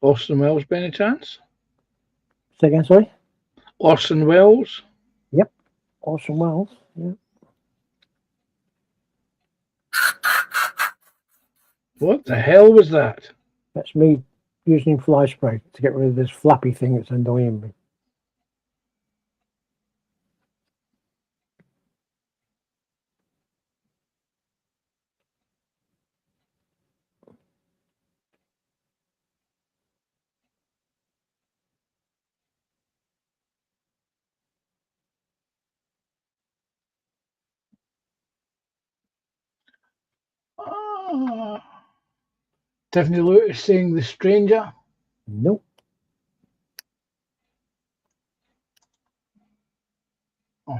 Orson Welles, by any chance? Say again, sorry? Orson Welles? Yep. Orson Welles, yeah. What the hell was that? That's me using fly spray to get rid of this flappy thing that's annoying me. Tiffany Lewis saying The Stranger. Nope. Oh.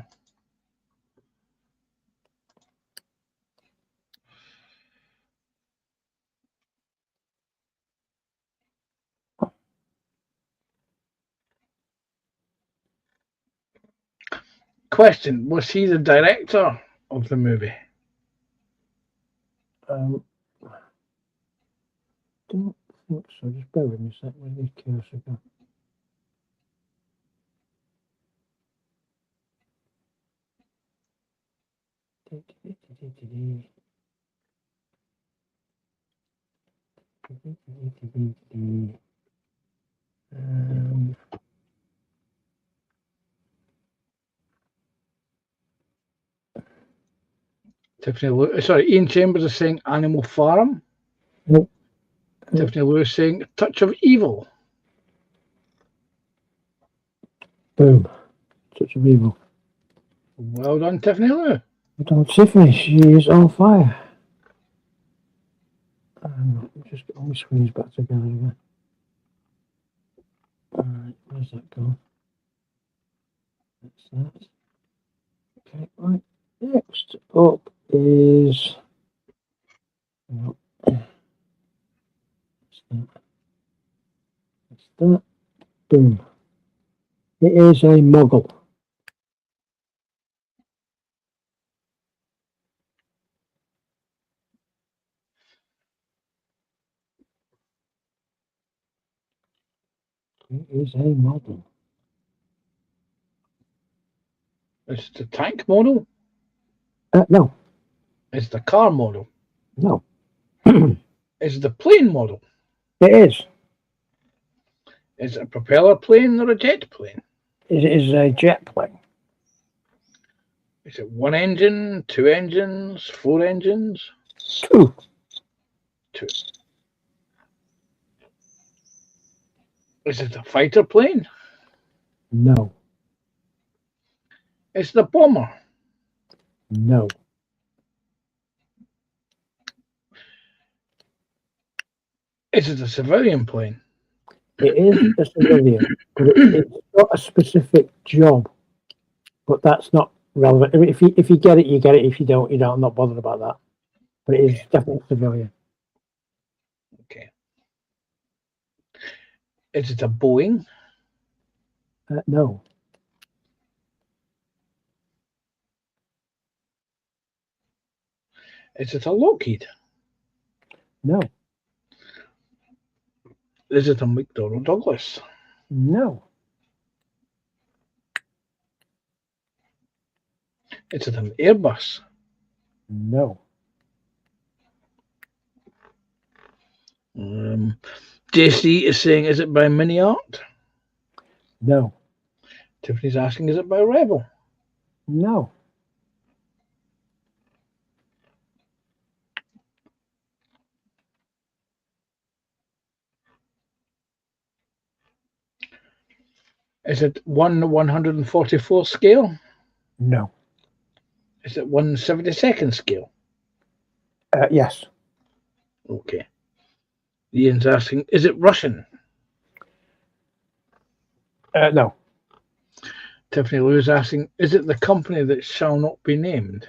Question: was he the director of the movie? Don't think so. Just bear with me a sec. Where's the cursor go? Tiffany Lewis, sorry, Ian Chambers is saying Animal Farm. Nope. Tiffany Lewis saying Touch of Evil. Boom. Touch of Evil. Well done, Tiffany Lewis. Well done, Tiffany. She is on fire. Just get all my screens back together again. Alright, where's that gone? That's that. Okay, right. Next up is. No. That's that. That's that. Boom. It is a Muggle. It is a Muggle. Is it the tank model? No. Is it the car model? No. Is it the plane model? It is. Is it a propeller plane or a jet plane? It is a jet plane. Is it one engine, two engines, four engines? Two. Two. Is it a fighter plane? No. Is it a bomber? No. Is it a civilian plane? It is a civilian, but it's got a specific job. But that's not relevant. I mean, if you get it, you get it. If you don't, you don't. I'm not bothered about that. But it is definitely civilian. Okay. Is it a Boeing? No. Is it a Lockheed? No. Is it a McDonnell Douglas? No. Is it an Airbus? No. JC is saying, is it by Mini Art? No. Tiffany's asking, is it by Rebel? No. Is it 1/144 scale? No. Is it 1/72 scale? Yes. Okay. Ian's asking, is it Russian? No. Tiffany Lou is asking, is it the company that shall not be named?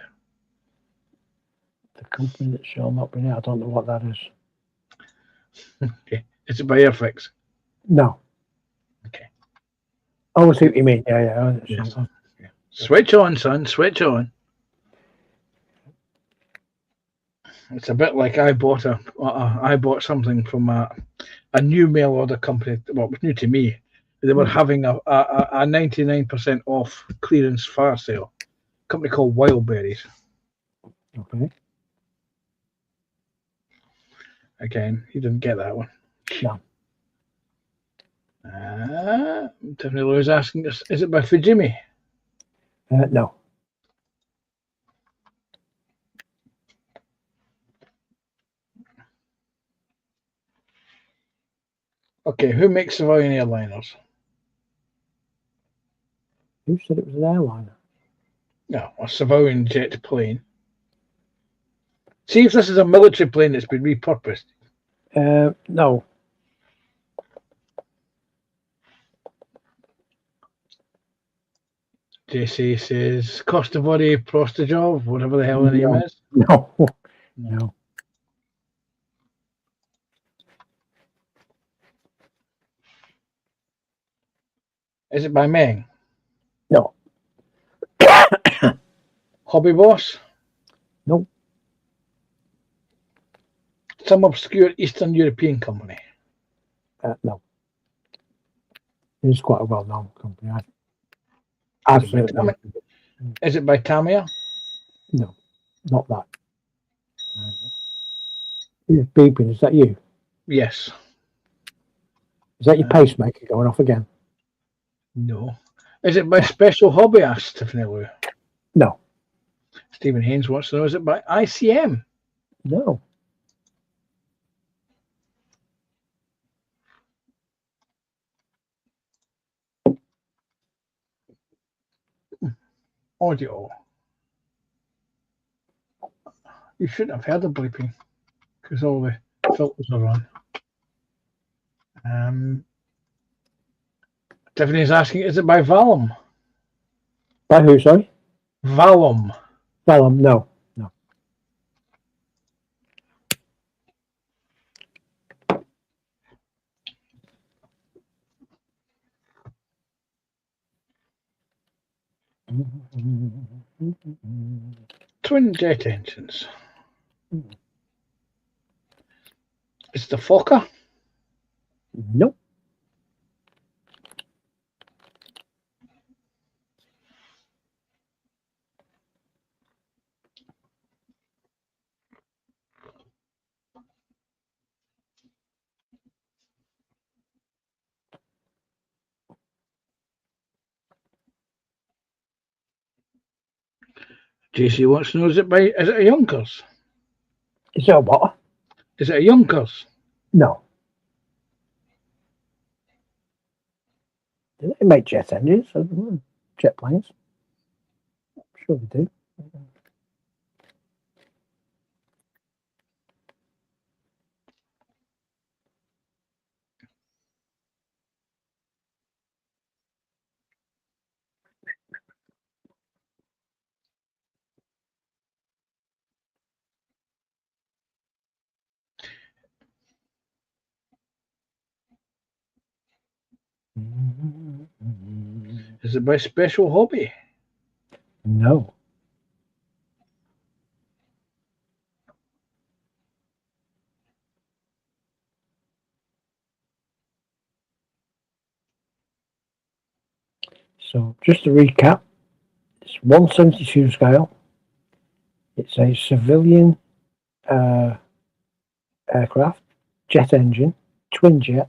The company that shall not be named. I don't know what that is. Okay. Is it by Airfix? No. Okay. Oh, I see what you mean. Yeah. Yes. Switch on, son. Switch on. It's a bit like I bought something from a new mail order company. Well, it was new to me. They were having a 99% off clearance fire sale. A company called Wildberries. Okay. Again, you didn't get that one. No. Tiffany Lou is asking us, is it by Fujimi? No. Okay, who makes civilian airliners? Who said it was an airliner? No, a civilian jet plane. See if this is a military plane that's been repurposed. No. JC says Kostavori Prostajov, whatever the hell the name is. No. Is it by Meng? No. Hobby Boss? Nope. Some obscure Eastern European company? No. It's quite a well-known company. Absolutely. Is it by Tamiya? No, not that. You're beeping. Is that you? Yes. Is that your pacemaker going off again? No. Is it by Special Hobbyist, Tiffany Lou? No. Stephen Haynes wants to know, is it by ICM? No. Audio. You shouldn't have heard the bleeping because all the filters are on. Tiffany's asking, is it by Valum? By who, sorry? Valum. Valum, no. Twin jet engines. It's the Fokker? Nope. JC wants to know, is it a Yonkers? Is it a what? Is it a Yonkers? No. Do they make jet engines? Jet planes? I'm sure they do. Is it by Special Hobby? No. So just to recap, it's 172 scale. It's a civilian aircraft, jet engine, twin jet.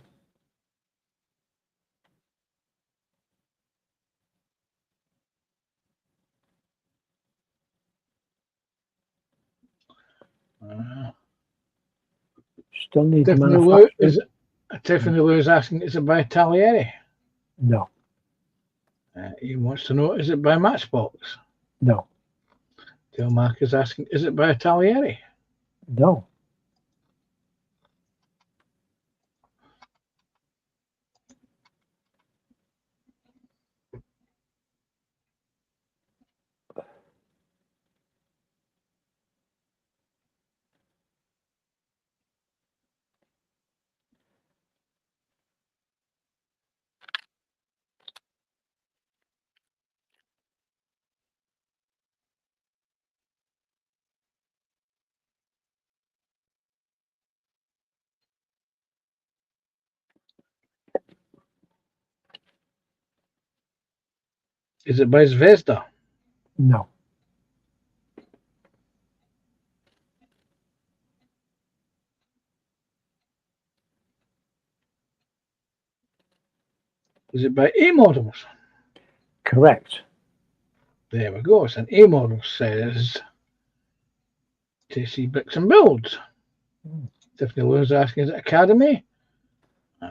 Still need the Tiffany Lou manufacturer. Tiffany Lou is asking, is it by Talieri? No, He wants to know, is it by Matchbox? no, Dale Mark is asking, is it by Talieri? no. Is it by Zvezda? No. Is it by A Models? Correct. There we go. It's an A Model, says JC Bricks and Builds. Tiffany Lou is asking, is it Academy?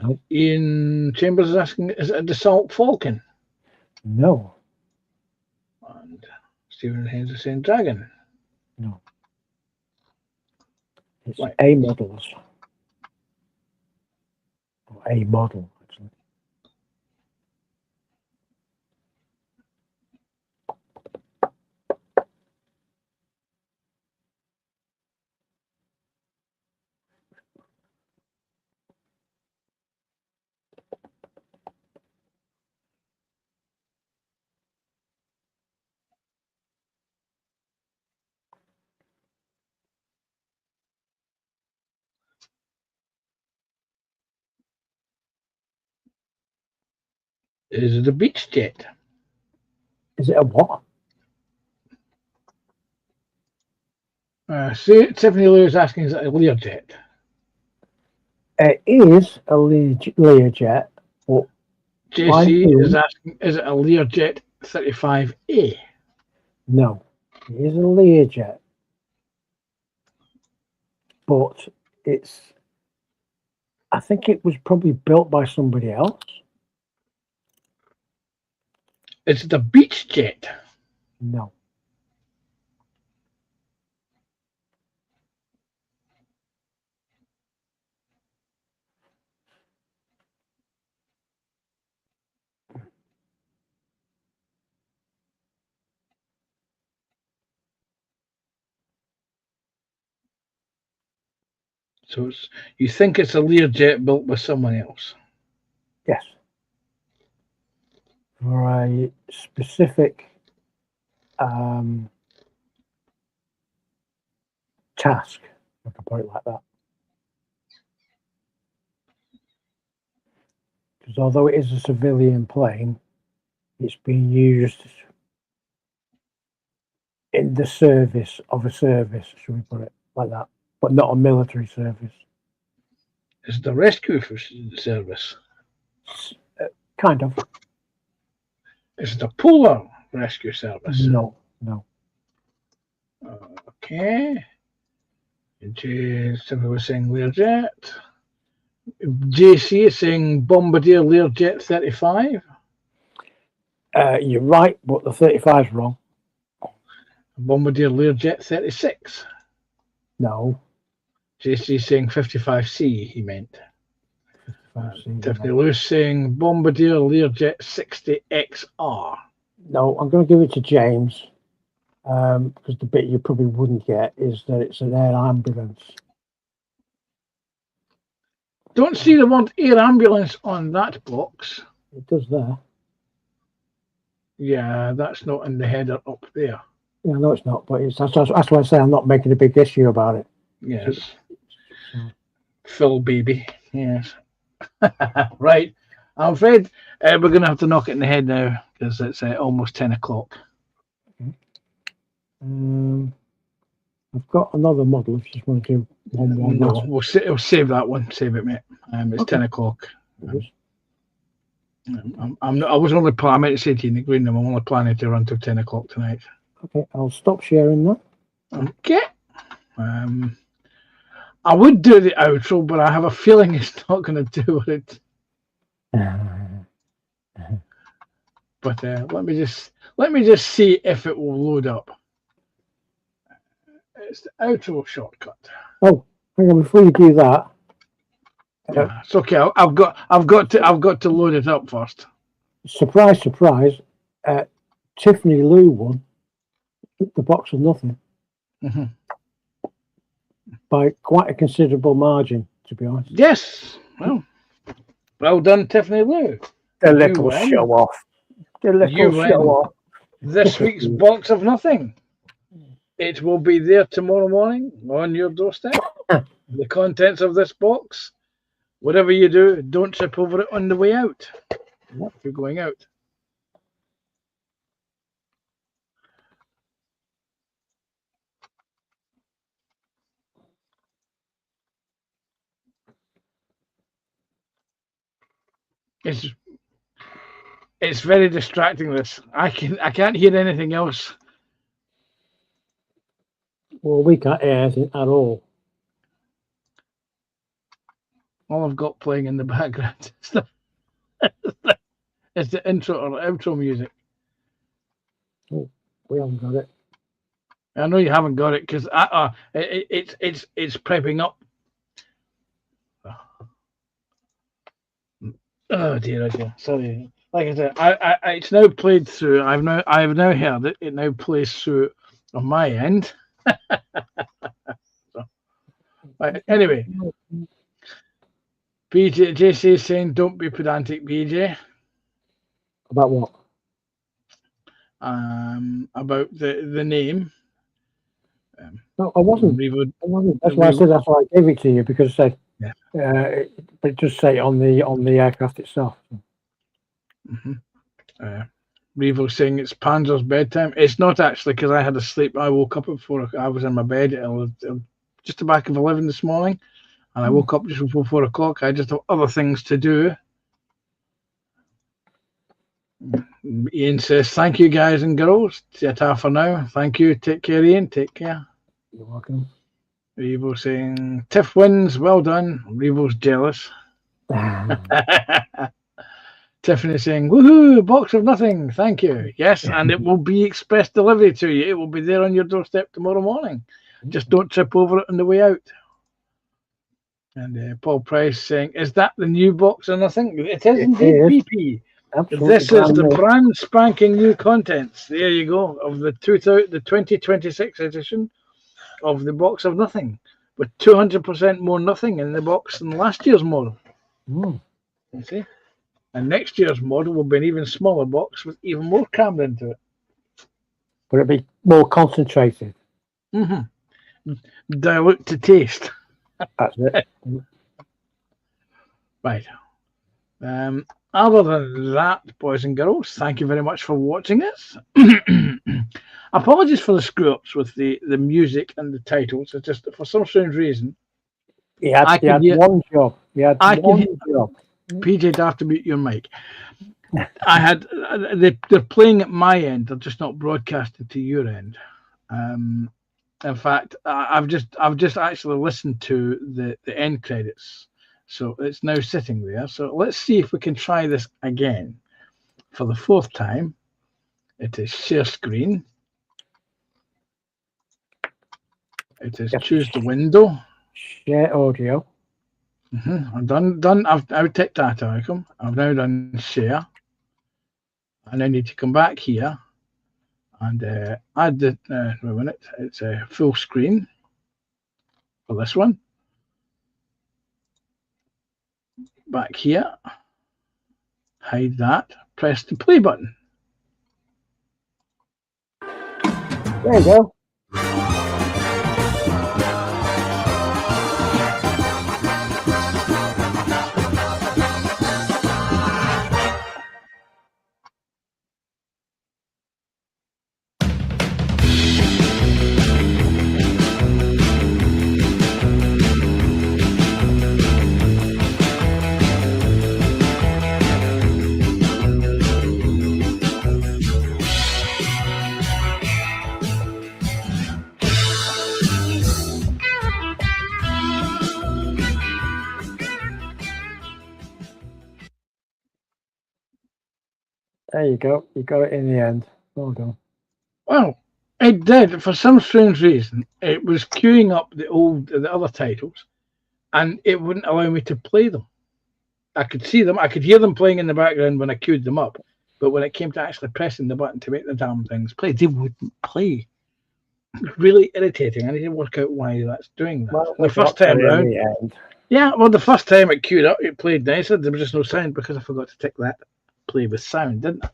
Nope. Ian Chambers is asking, is it a Dassault Falcon? No. And Stephen Haynes is saying Dragon. No. It's Right. A models. Or A model, actually. Is it a Beach Jet? Is it a what? Tiffany Lou is asking, is it a Learjet? It is a Learjet, but JC is asking, is it a Learjet 35A? no, it is a Learjet, but I think it was probably built by somebody else. Is it a Beach Jet? No. So you think it's a Learjet built by someone else? Yes. For a specific task, I can put it like that. Because although it is a civilian plane, it's being used in the service of a service, should we put it like that, but not a military service. Is it a rescue service? Kind of. Is it a polar rescue service? No, no. Okay. Somebody was saying Learjet. JC is saying Bombardier Learjet 35. You're right, but the 35 is wrong. Bombardier Learjet 36. No. JC saying 55C, he meant. 55C, Tiffany Lewis saying Bombardier Learjet 60XR. No, I'm going to give it to James, because the bit you probably wouldn't get is that it's an air ambulance. Don't see the word air ambulance on that box. It does there. Yeah, that's not in the header up there. Yeah, no, it's not, but that's why I say I'm not making a big issue about it. Yes. So. Phil baby. Yes. Right. I'm afraid we're going to have to knock it in the head now, because it's almost 10 o'clock. I've got another model if you just want to do one. No, we'll save that one. Save it, mate. It's Okay. 10 o'clock. I was only I meant to say to you in the green room, I'm only planning to run till 10 o'clock tonight. Okay, I'll stop sharing that. Okay. I would do the outro, but I have a feeling it's not going to do it. But let me just see if it will load up. It's the outro shortcut. Oh, hang on! Before you do that, it's okay. I've got to load it up first. Surprise, surprise! Tiffany Lou won the box of nothing by quite a considerable margin, to be honest. Yes. Well done, Tiffany Lou. The little show off. The little show off. This week's box of nothing. It will be there tomorrow morning on your doorstep. The contents of this box. Whatever you do, don't trip over it on the way out. If you're going out. It's very distracting. This I can't hear anything else. Well, we can't hear anything at all. All I've got playing in the background is the intro or outro music. Oh, we haven't got it. I know you haven't got it because it's prepping up. Oh dear, sorry. Like I said, it's now played through. I've now heard it. It now plays through on my end. So, right, anyway, JC is saying, "Don't be pedantic, BJ." About what? About the name. No, I wasn't. That's why I said that's why I gave it to you, because but it just say on the aircraft itself. Revo saying it's Panzer's bedtime. It's not actually, because I had a sleep. I woke up at 4. I was in my bed at just the back of 11 this morning, and I woke up just before 4 o'clock. I just have other things to do. Ian says, "Thank you, guys and girls. Ta for now. Thank you. Take care, Ian. Take care." You're welcome. Revo saying, "Tiff wins. Well done." Revo's jealous. Tiffany saying, "Woohoo! Box of nothing. Thank you." Yes, and it will be express delivery to you. It will be there on your doorstep tomorrow morning. Just don't trip over it on the way out. And Paul Price saying, "Is that the new box or nothing?" It is indeed, PP. Absolutely. This is the brand spanking new contents. There you go, of the 2026 edition of the box of nothing, with 200% more nothing in the box than last year's model. You see, and next year's model will be an even smaller box with even more crammed into it. Will it be more concentrated? Dilute to taste. That's it. Right. Other than that, boys and girls, thank you very much for watching this. Apologies for the screw-ups with the music and the titles. It's just, for some strange reason, he had one job. He had one job. PJ, have to mute your mic. They're playing at my end. They're just not broadcasting to your end. In fact, I've just actually listened to the end credits. So it's now sitting there. So let's see if we can try this again for the 4th time. It is share screen. It is choose the window. Share audio. I'm done. I've ticked that icon. I've now done share. I now need to come back here and add the. Wait a minute. It's a full screen for this one. Back here, hide that, press the play button. There you go. There you go. You got it in the end. Well done. Well, it did. For some strange reason, it was queuing up the other titles, and it wouldn't allow me to play them. I could see them, I could hear them playing in the background when I queued them up, but when it came to actually pressing the button to make the damn things play, they wouldn't play. Really irritating. I need to work out why that's doing that. Well, The first time round, in the end. yeah, well, the first time it queued up, it played nicer. There was just no sound because I forgot to tick that play with sound, didn't I?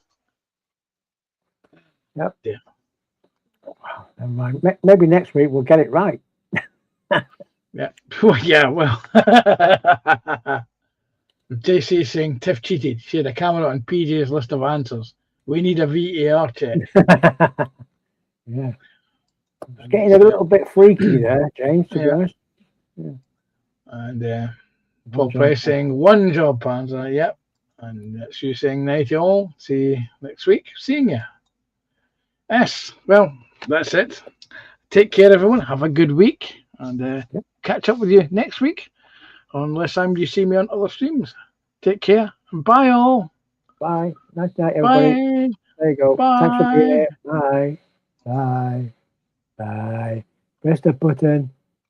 Yep. Yeah. Wow, never mind. Maybe next week we'll get it right. Yeah. Well, yeah, well. JC saying Tiff cheated. She had a camera on PJ's list of answers. We need a VAR check. Yeah. It's getting a little bit freaky there, James, to be Yeah. honest. And Paul Price saying one job, Panzer. Yep. And that's you saying night all. See you next week. Seeing you. Yes. Well, that's it. Take care, everyone. Have a good week. And catch up with you next week. Unless you see me on other streams. Take care. And bye all. Bye. Nice night, everybody. Bye. There you go. Bye. Thanks for being here. Bye. Bye. Bye. Press the button.